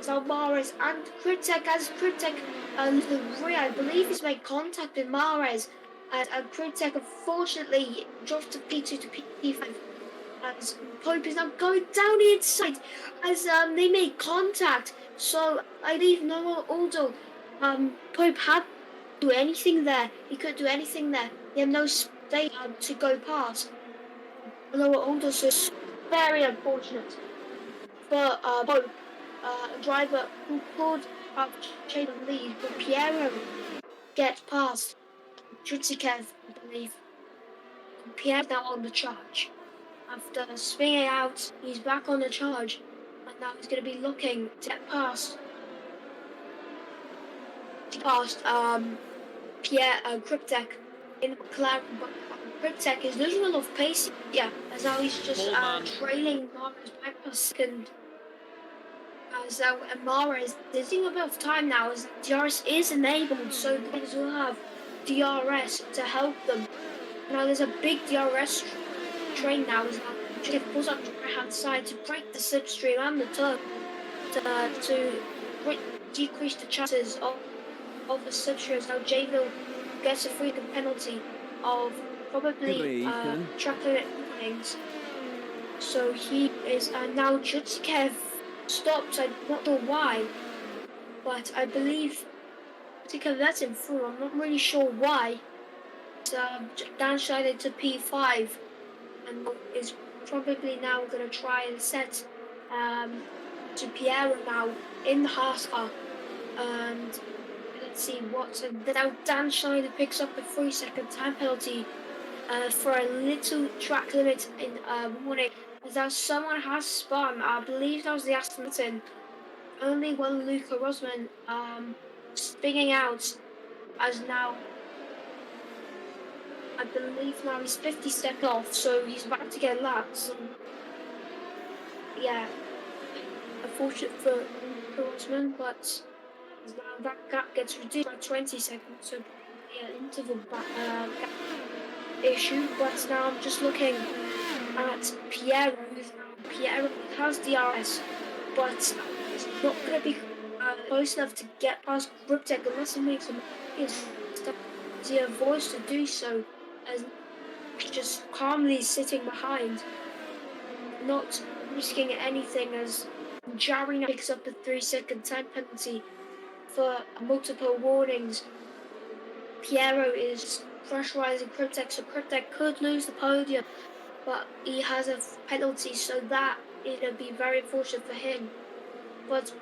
So Maris and Cryptek, as Cryptek the rear, I believe he's made contact with Maris, and Cryptek unfortunately dropped to P2 to P5. As Pope is now going down the inside as they make contact. So I believe Noah Aldo, Pope had to do anything there. He couldn't do anything there. He had no space to go past. Noah Aldo, so it's very unfortunate. But Pope, a driver who could have changed the lead, but Piero gets past Trutsikev, I believe. Pierre's now on the charge. After spinning out, he's back on the charge, and now he's going to be looking to get past Pierre Cryptek in McLaren, but Cryptek is losing a lot of pace. Yeah, as now he's just trailing Mara by a second. As Mara is losing a bit of time now, as DRS is enabled, so the guys will have DRS to help them. Now there's a big DRS train now, as now Jeff pulls up to the right hand side to break the slipstream and the turn to break decrease the chances of a substitute. Now Jabil gets a free penalty of probably Regen. track limit warnings. So he is now Jutsikev stopped. I'm not sure why, but I believe Jutsikev let him through. I'm not really sure why. It's downshifted to P5 and is probably now going to try and set to Piero now in the Haas car. And let's see what's now Dan Schneider picks up a 3-second time penalty for a little track limit in warning. As now someone has spun, I believe that was the Aston Martin. Only one Luca Rosman spinning out as now I believe now he's 50 seconds off, so he's about to get lapped. So yeah, unfortunate for Rosman, but now that gap gets reduced by 20 seconds, so yeah, interval gap issue. But now I'm just looking at Piero. Piero has DRS, but it's not going to be close enough to get past Griptech unless he makes a step. He avoids to do so, as just calmly sitting behind, not risking anything, as Jarry picks up a 3-second time penalty for multiple warnings. Piero is pressurizing Cryptek, so Cryptek could lose the podium, but he has a penalty, so that it'll be very unfortunate for him. But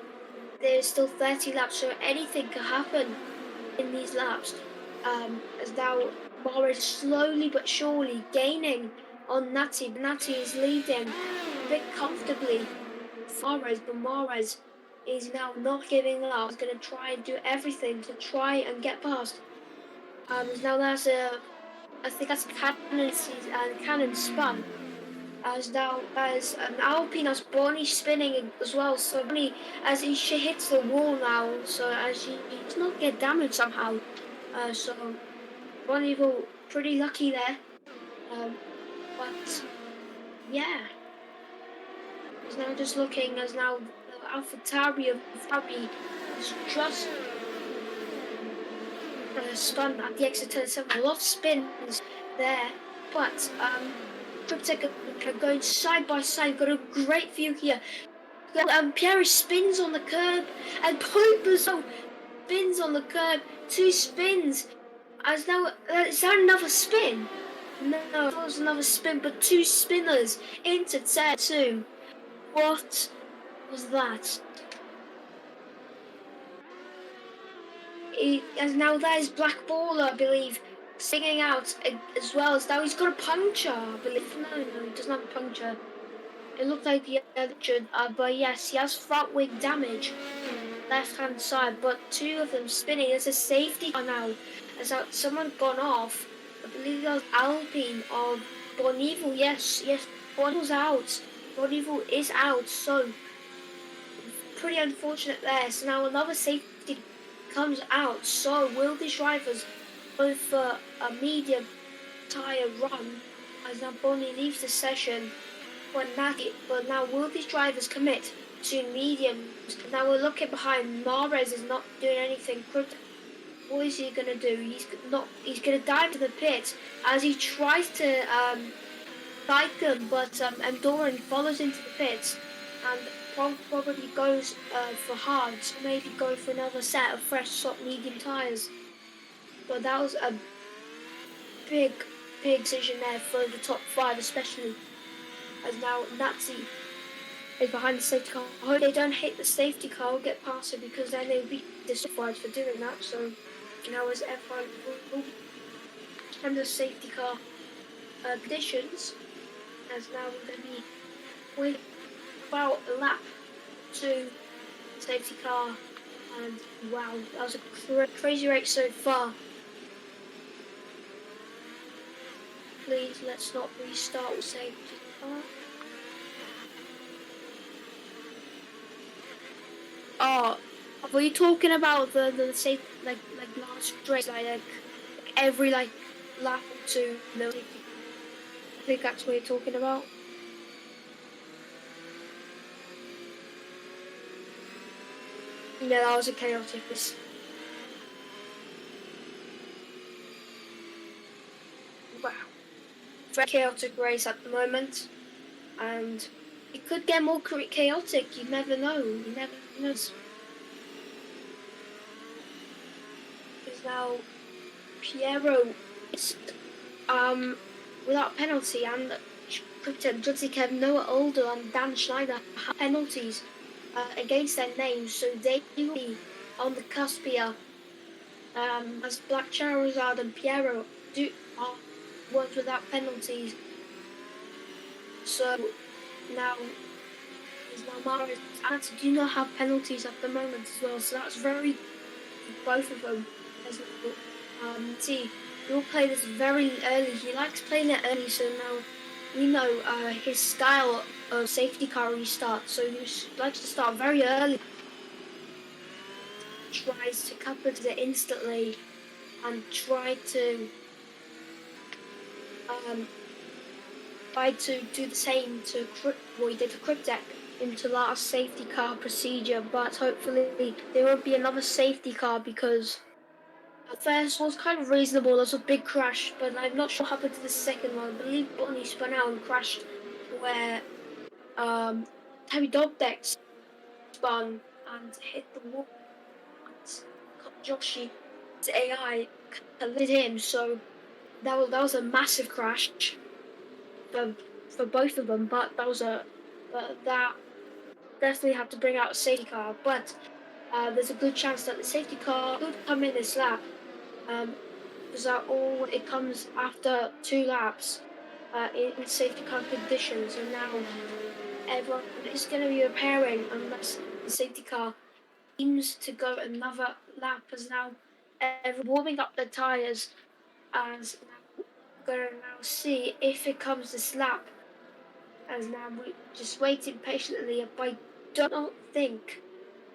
there's still 30 laps, so anything can happen in these laps. As now Mara is slowly but surely gaining on Nati. Nati is leading a bit comfortably. Mahrez, but Mahrez is now not giving up. He's going to try and do everything to try and get past. Now that's I think that's Cannon spun. As now as Alpine has Bonnie spinning as well. So Bonnie, as she hits the wall now, so as she does not get damaged somehow. So Bonnie will pretty lucky there. But yeah, is now just looking as now AlphaTauri of Tauri is just spun at the exit turn 7. A lot of spins there, but Cryptek are going side by side. Got a great view here. Pierre spins on the curb, and Poiberzo spins on the curb. 2 spins. As now, is that another spin? No, it was another spin, but 2 spinners into turn 2. What was that? As now that is Black Baller, I believe, singing out as well. As now he's got a puncture, I believe. No, he doesn't have a puncture. It looked like he had injured, but yes, he has front wing damage, left hand side. But 2 of them spinning. There's a safety car now. As someone gone off. I believe that was Alpine of Bonivel. Yes, Bonivel's out. Bonivel is out. So pretty unfortunate there. So now another safety comes out. So will these drivers go for a medium tyre run as now Bonnie leaves the session? But now will these drivers commit to mediums? Now we're looking behind. Mahrez is not doing anything. What is he gonna do? He's gonna dive to the pit as he tries to fight them, but Endoran follows into the pits and probably goes for hards, maybe go for another set of fresh soft medium tyres. But that was a big decision there for the top 5 especially, as now Nazi is behind the safety car. I hope they don't hit the safety car or get past it, because then they'll be disqualified for doing that. So now as F1 and the safety car conditions, as now we're going to be waiting about a lap to safety car, and wow, that was a crazy race so far. Please let's not restart with safety car. Oh, were you talking about the safe like last race, like every lap or two? No, I think that's what you're talking about. Yeah, that was a chaotic race. Wow. Very chaotic race at the moment. And it could get more chaotic. You never know. You never know. Because now Piero is without penalty, and Krypton, Judzi Kev, Noah Older, and Dan Schneider have penalties against their names, so they will be on the cusp here. As Black Charizard and Piero do are ones without penalties. So now is now Mario and do not have penalties at the moment as well. So that's very good for both of them. As see, he'll play this very early. He likes playing it early, so now we know his style of safety car restart. So he likes to start very early, tries to cut into it instantly, and um, try to do the same to what he did to Cryptek into last safety car procedure. But hopefully there won't be another safety car because the first was kind of reasonable. There was a big crash, but I'm not sure what happened to the second one. I believe Bonnie spun out and crashed where Terry Dogdeck spun and hit the wall and Joshi, the AI, collided him. So that was a massive crash for for both of them. But that definitely have to bring out a safety car. But there's a good chance that the safety car could come in this lap. Because it comes after 2 laps in safety car conditions, and now everyone is going to be repairing unless the safety car seems to go another lap. As now everyone warming up their tires, as now going to now see if it comes this lap. As now we're just waiting patiently, but I don't think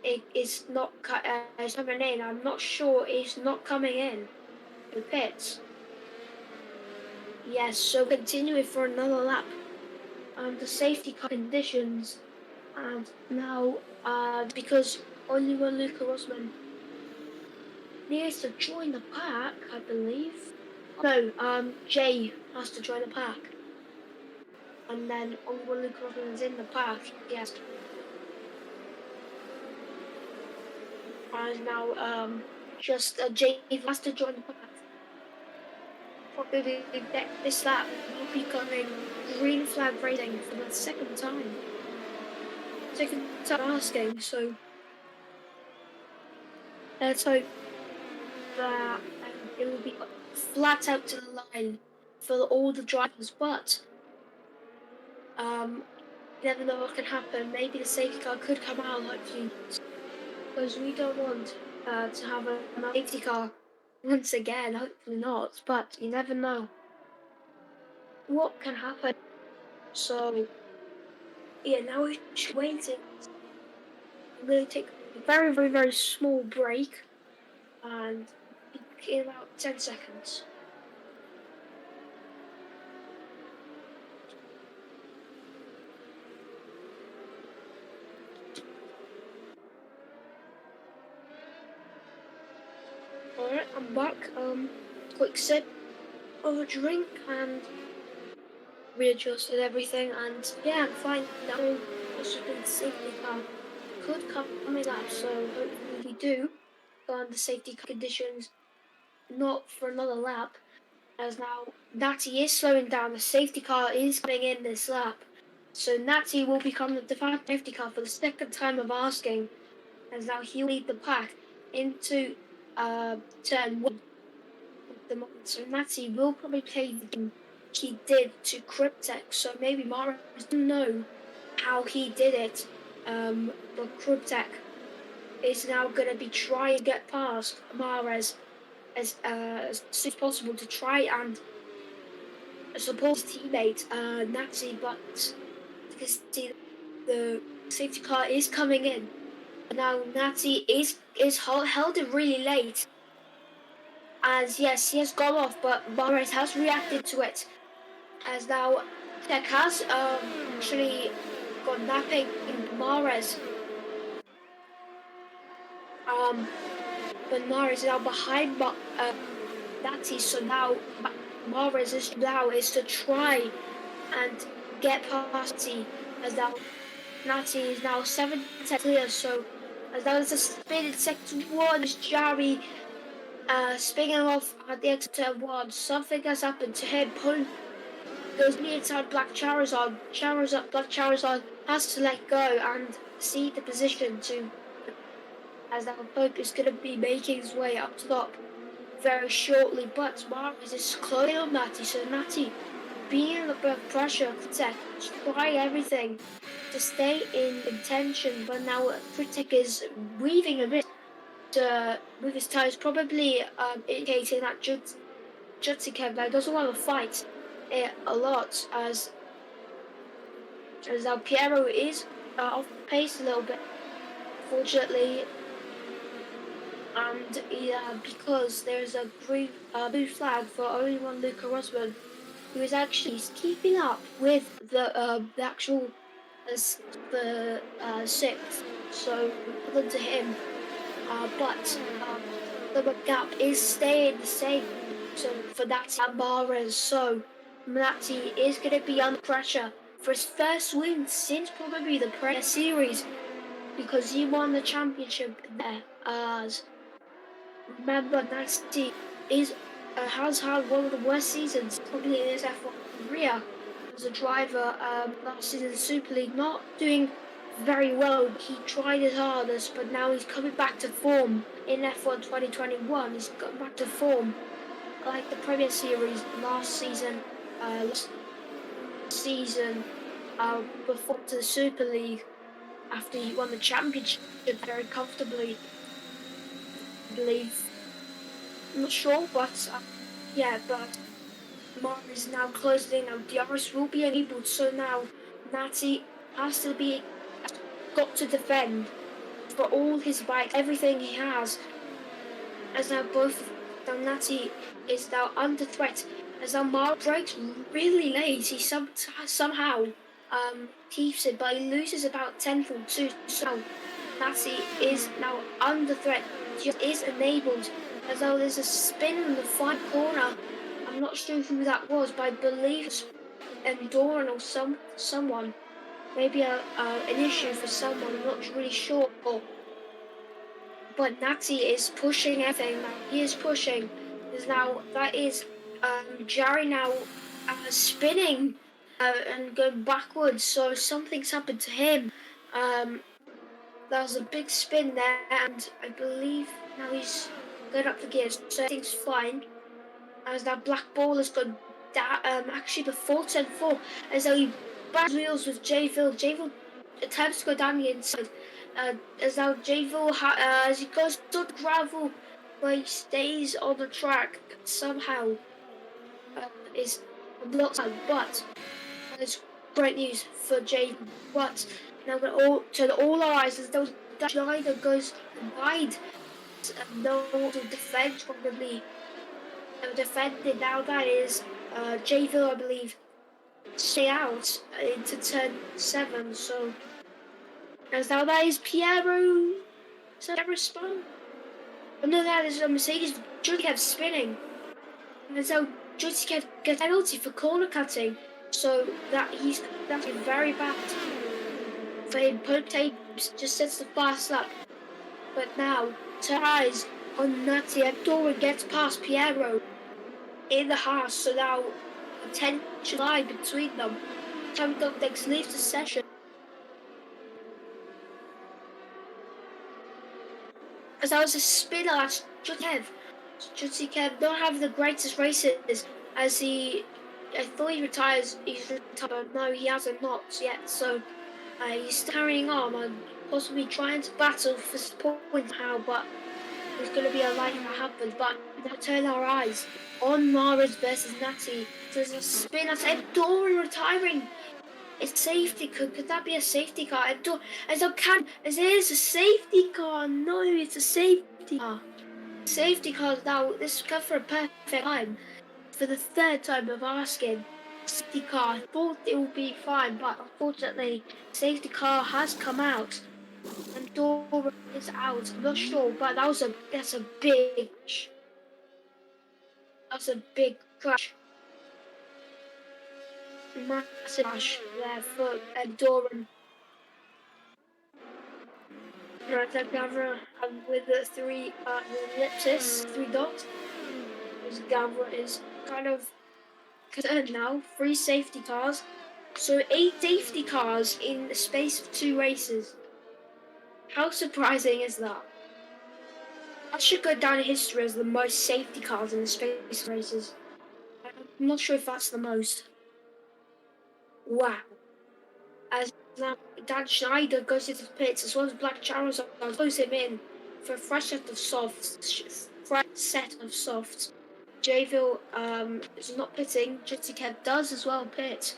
it is not coming in. I'm not sure it's not coming in the pits. Yes, so continuing for another lap under safety car conditions, and now because Oliver Luca Rosman needs to join the pack, I believe. No, Jay has to join the pack, and then Oliver Luca Rosman is in the pack. Yes, and now just Jay has to join the pack. Probably this lap will be coming green flag racing for the second time. Second time asking, so let's hope that it will be flat out to the line for all the drivers. But um, you never know what can happen. Maybe the safety car could come out, hopefully, because we don't want to have a safety car once again. Hopefully not, but you never know what can happen. So yeah, now we're just waiting. I'm going to take a very, very, very small break and in about 10 seconds. Alright, I'm back. Quick sip of a drink and readjusted everything, and yeah, I'm fine now. Possibly the safety car could come in up, so hopefully we do go on the safety conditions, not for another lap, as now Natty is slowing down. The safety car is coming in this lap, so Natty will become the de facto safety car for the second time of asking, as now he'll lead the pack into turn 1 at the moment. So Natty will probably play the game he did to Cryptek, so maybe Mario doesn't know how he did it, but Cryptek is now going to be trying to get past Mares as soon as possible to try and support his teammate Nazi, but because the safety car is coming in. Now Nazi is held it really late, as yes, he has gone off, but Mares has reacted to it, as now Tech has actually got napping Mares. but Mara is now behind Natty, so now Mara's now is to try and get past Natty, as now Natty is now 7 clear, so as now there's a spin in sector one, is Jerry spinning off at the exit turn one. Something has happened to him. Pope goes near inside Black Charizard. Black Charizard has to let go and see the position to, as now Pope is going to be making his way up top very shortly, but Marcus is closing on Natty, so Natty, being under a bit of pressure, try everything to stay in contention, but now Critic is weaving a bit with his toes, probably indicating that Jutsi now doesn't want to fight it a lot, as now Piero is off pace a little bit, fortunately, and because there's a blue flag for only one Luca Rosman, who is actually keeping up with the actual sixth, so other to him, but the gap is staying the same. So for Nati and Mahrez, so Nati is going to be under pressure for his first win since probably the Premier Series, because he won the championship there. As remember, Nati has had one of the worst seasons probably in his F1 career as a driver. Last season in the Super League, not doing very well. He tried his hardest, but now he's coming back to form in F1 2021. He's got back to form like the Premier Series last season. Before to the Super League after he won the championship very comfortably. I believe. I'm not sure, but but Mar is now closing. Now Diaris will be enabled, so now Natty has got to defend for all his bikes, everything he has. As now Natty is now under threat. As now Mar breaks really late. He somehow keeps it, but he loses about 10.2. So Natty is now under threat. Just is enabled. As though there's a spin in the final corner. I'm not sure who that was, but I believe it's Doran or someone. Maybe an issue for someone. I'm not really sure. But Natty is pushing everything. He is pushing. That is Jerry now spinning and going backwards. So something's happened to him. There was a big spin there, and I believe now he's going up the gears. So everything's fine. As that black ball has gone actually before turn 4, as though he bangs wheels with J-Ville. J-Ville attempts to go down the inside. As now J-Ville, as he goes to the gravel, but he stays on the track somehow. Is blocked out, but it's great news for J. But now all our eyes as though that Schneider goes wide. No one to defend probably. Defended now, that is J-Ville, I believe, stay out into turn 7. So as now that is Piero. Is that Piero spun? Oh, no, that is a Mercedes. Judy kept spinning, and so Judy kept gets penalty for corner cutting. So that's very bad for him. Pope Tapes just sets the fast lap, but now turn eyes on Natty and Doran gets past Piero in the house, so now tension line between them. Time Dogdex leaves the session. As I was a spinner, that's Jutsi Kev not having the greatest races, as I thought he's retired, but no, he hasn't not yet, so he's carrying on and possibly trying to battle for point now, but there's going to be a light that happens. But now turn our eyes on Mahrez versus Natty. There's a spin. I said Doran retiring. It's safety. Could that be a safety car? As it is a safety car. No, it's a safety car. Safety car now. This is for a perfect time. For the third time of asking. Safety car. I thought it would be fine, but unfortunately, safety car has come out. and Dora is out. I'm not sure, but that's a big crash. That's a big crash. Massive crash there for Dora. Right, that Gavra with the the ellipsis, three dots. Because Gavra is kind of concerned now. Three safety cars. So 8 safety cars in the space of 2 races. How surprising is that? That should go down in history as the most safety cars in the space races. I'm not sure if that's the most. Wow. As now Dan Schneider goes into the pits as well as Black Charizard throws him in for a fresh set of softs. Fresh set of softs. Jayville is not pitting. Jitty Kev does as well pit.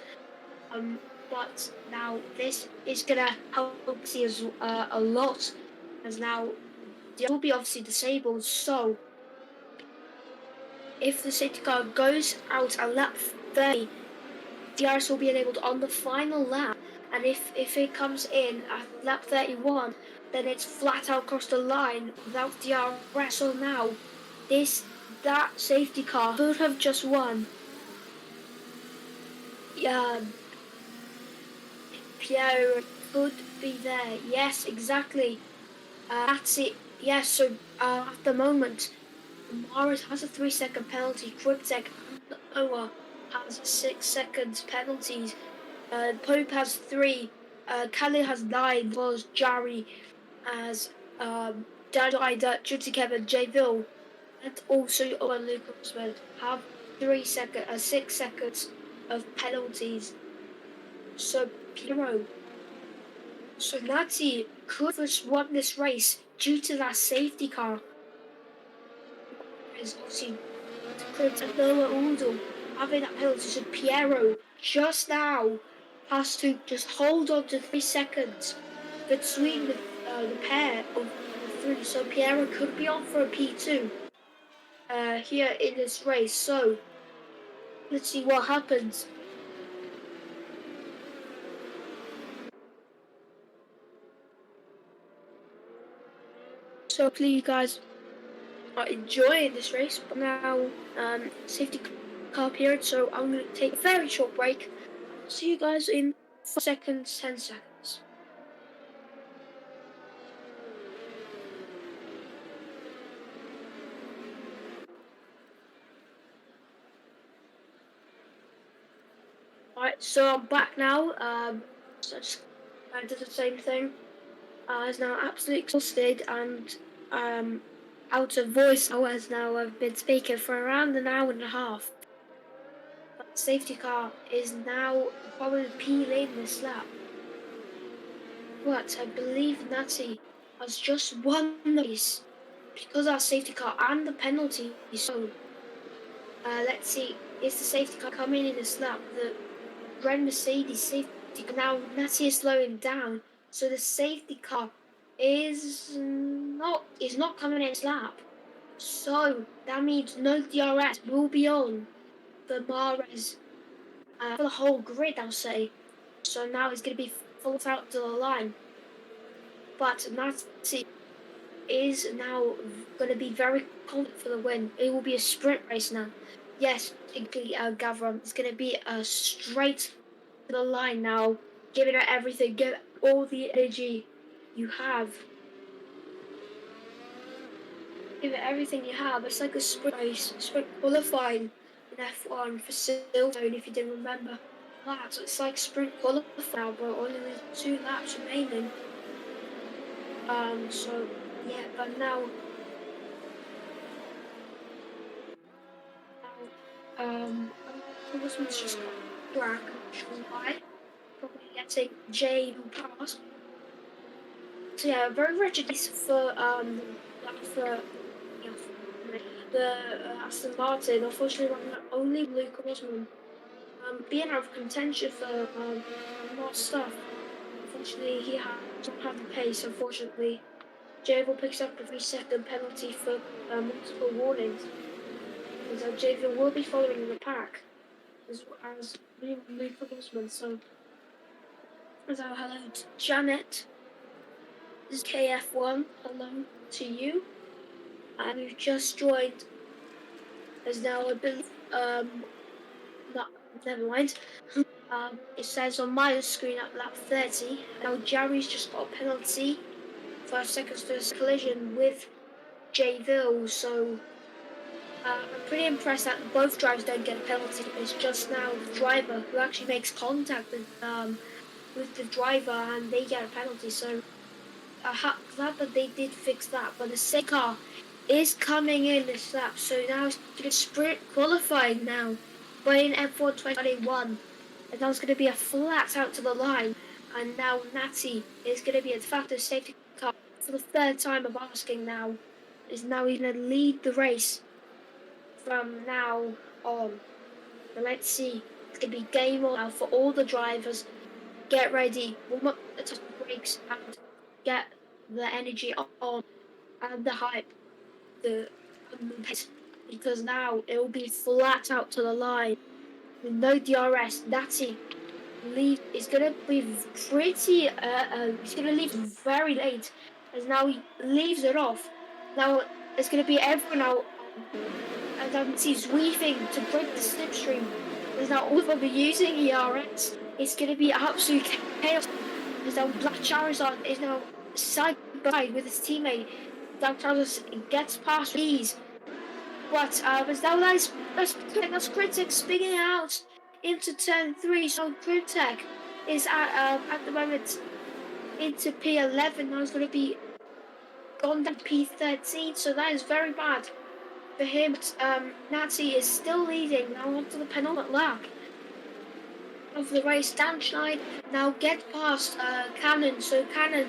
But now this is gonna help see us a lot, as now the will be obviously disabled. So if the safety car goes out at lap 30, DRS will be enabled on the final lap. And if it comes in at lap 31, then it's flat out across the line without DRS. So now that safety car could have just won. Yeah, Pierre could be there. Yes, exactly. That's it. Yes, so at the moment, Morris has a 3 second penalty. Cryptek and Oa has 6 seconds penalties. Pope has 3. Kali has 9. As well as Jari as Dadai, Jutsi Kevin, Jayville, and also Owen Lucas have 6 seconds of penalties. So Piero. So Nazi could have won this race due to that safety car. Is obviously could a lower order having that penalty. So Piero just now has to just hold on to 3 seconds between the pair of the three. So Piero could be on for a P2 here in this race. So let's see what happens. So hopefully you guys are enjoying this race. But now safety car period. So I'm going to take a very short break. I'll see you guys in 4 seconds, 10 seconds. Right, so I'm back now. So I just did the same thing. I was now absolutely exhausted and out of voice. As now I've been speaking for around an hour and a half. But the safety car is now probably peeling this lap. But I believe Natty has just won the race because our safety car and the penalty. So let's see, is the safety car coming in this lap? The Red Mercedes safety car. Now Natty is slowing down, so the safety car is not coming in this lap. So that means no DRS will be on for Mares for the whole grid, I'll say. So now he's going to be full out to the line. But Natty is now going to be very confident for the win. It will be a sprint race now. Yes, Gavra, it's going to be a straight to the line now, giving it everything, give all the energy you have. Give it everything you have. It's like a sprint race, sprint qualifying in F1 for Silverstone, if you didn't remember that. So it's like sprint qualifying now, but only with 2 laps remaining. So yeah, but now Wilson's just got black, I'm not sure why. Probably letting Jay pass. So yeah, very wretched race for the Aston Martin. Unfortunately, only Luke Rosman being out of contention for more stuff. Unfortunately, he doesn't have the pace. Unfortunately, Javel picks up a 3 second penalty for multiple warnings. And so Javel will be following the pack as Luke Rosman. So, hello to Janet. This is KF1. Hello to you. And you've just joined. There's now a bit. No, never mind. It says on my screen at lap 30. Now Jerry's just got a penalty. 5 seconds to a collision with Jayville. So I'm pretty impressed that both drivers don't get a penalty. It's just now the driver who actually makes contact with the driver and they get a penalty. So glad that they did fix that. But the safety car is coming in this lap, so now it's sprint qualifying now. But in F1 2021, and now it's going to be a flat out to the line. And now Natty is going to be a de facto safety car for the third time of asking now. Is now going to lead the race from now on. So let's see. It's going to be game on now for all the drivers. Get ready, warm up the brakes, and get the energy on and the hype, the pace, because now it will be flat out to the line with no DRS. Natty is gonna be pretty. He's gonna leave very late, as now he leaves it off. Now it's gonna be everyone out, and he's weaving to break the slipstream. There's now all of them using ERS. It's gonna be absolute chaos. There's now Black Charizard is now side by side with his teammate. Black Charizard gets past ease. But as now that's Critic spinning out into turn 3. So Critic is at the moment into P11. Now it's going to be gone down to P13. So that is very bad for him. But, Natty is still leading now onto the penultimate lap of the race. Dan Schneider now gets past Cannon. So Cannon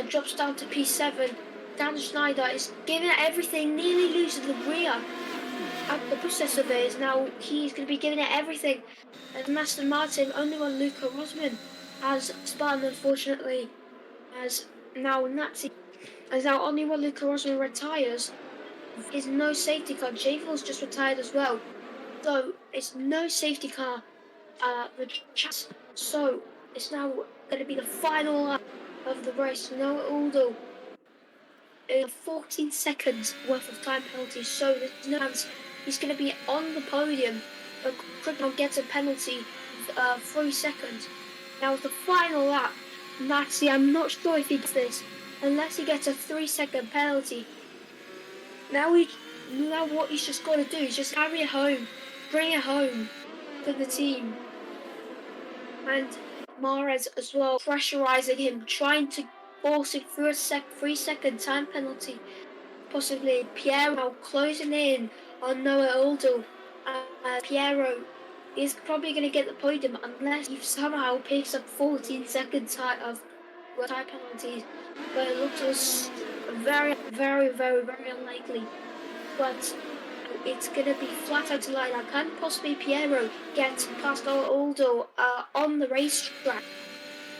drops down to P7. Dan Schneider is giving it everything, nearly losing the rear at the process of it. Is now he's going to be giving it everything. And Aston Martin, only one Luca Rosman has spun, unfortunately, as now Nazi, as now only one Luca Rosman retires. Is no safety car. Jayville's just retired as well. So it's no safety car. So it's now going to be the final lap of the race. No Aldo. 14 seconds worth of time penalty, so there's no chance he's going to be on the podium. But Cricknell gets a penalty, 3 seconds. Now with the final lap, Maxi, I'm not sure if he gets this, unless he gets a 3-second penalty. Now what he's just got to do is just carry it home, bring it home to the team. And Mares as well, pressurizing him, trying to force him through a 3-second time penalty. Possibly Piero closing in on Noah Aldo. Piero is probably going to get the podium unless he somehow picks up 14 seconds of time penalties. But it looks very, very, very, very unlikely. But it's going to be flat out to line. Now, can possibly Piero get past Aldo on the racetrack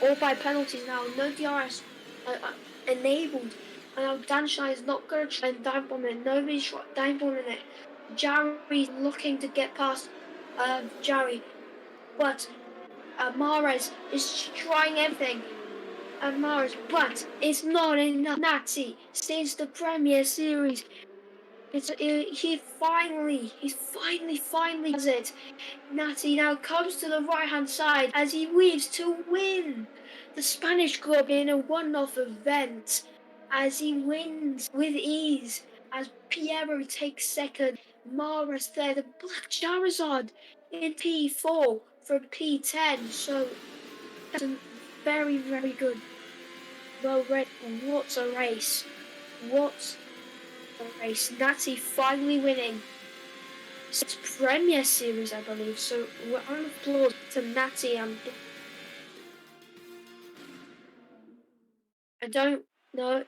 or by penalties now? No DRS enabled. And now Dan Schneider is not going to try and dive bomb it. Nobody's dive bombing it. Jerry's looking to get past Jerry. But Mares is trying everything. And Mares, but it's not enough. Nazi, since the Premier Series, he finally does it. Natty now comes to the right-hand side as he weaves to win the Spanish Cup in a one-off event, as he wins with ease, as Piero takes second, Maras third, and Black Charizard in P4 from P10. So that's a very, very good. Well read. What a race. What a race. Natty finally winning its Premier Series, I believe. So round of applause to Natty. I don't know,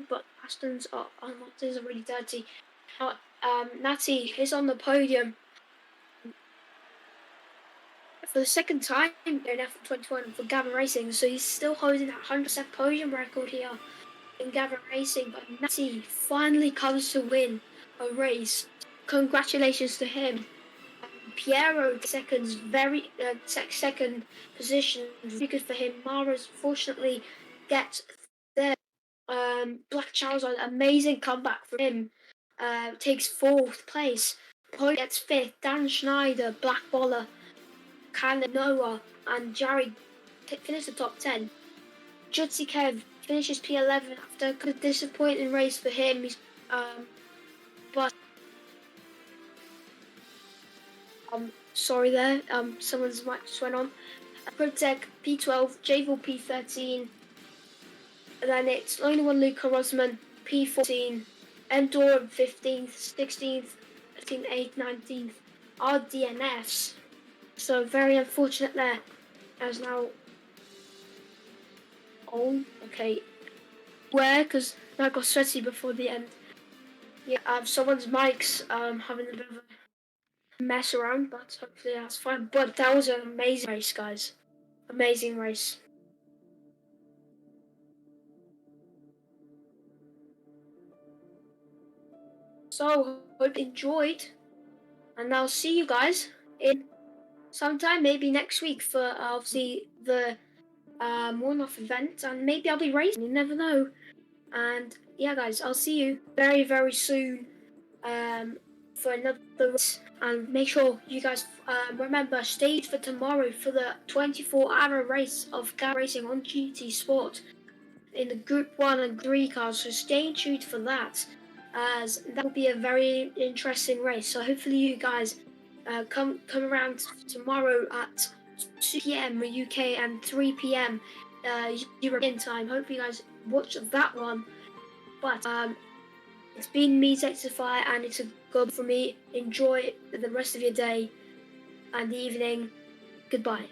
but Aston's Martins are really dirty. Natty is on the podium for the second time in F1 21 for Gavra Racing, so he's still holding that 100% podium record here in Gavra Racing. But Natty finally comes to win a race. Congratulations to him. Piero second's second position, very good for him. Maras fortunately gets third. Black Charizard, amazing comeback from him. Takes fourth place. Poe gets fifth. Dan Schneider, Black Baller, Kyler Noah, and Jared finish the top 10. Jutsi Kev finishes P11 after a disappointing race for him. But sorry there. Someone's mic just went on. Protec P12, Javel P13. And then it's only one Luca Rosman P14, Endor 15th, 16th, 15th, 8th, 19th are DNFs. So very unfortunate there. As now, oh, okay. Where? Because I got sweaty before the end. Yeah, someone's mic's having a bit of a mess around, but hopefully that's fine. But that was an amazing race, guys. Amazing race. So hope you enjoyed, and I'll see you guys in sometime, maybe next week for obviously the one-off event, and maybe I'll be racing. You never know. And yeah, guys, I'll see you very, very soon for another race. And make sure you guys remember, stay for tomorrow for the 24-hour race of Gavra racing on GT Sport in the Group 1 and 3 cars. So stay tuned for that, as that will be a very interesting race. So hopefully you guys come around tomorrow at 2 p.m. UK and 3 p.m. European time. Hope you guys watch that one. But it's been me, Texify, and it's a good for me. Enjoy the rest of your day and the evening. Goodbye.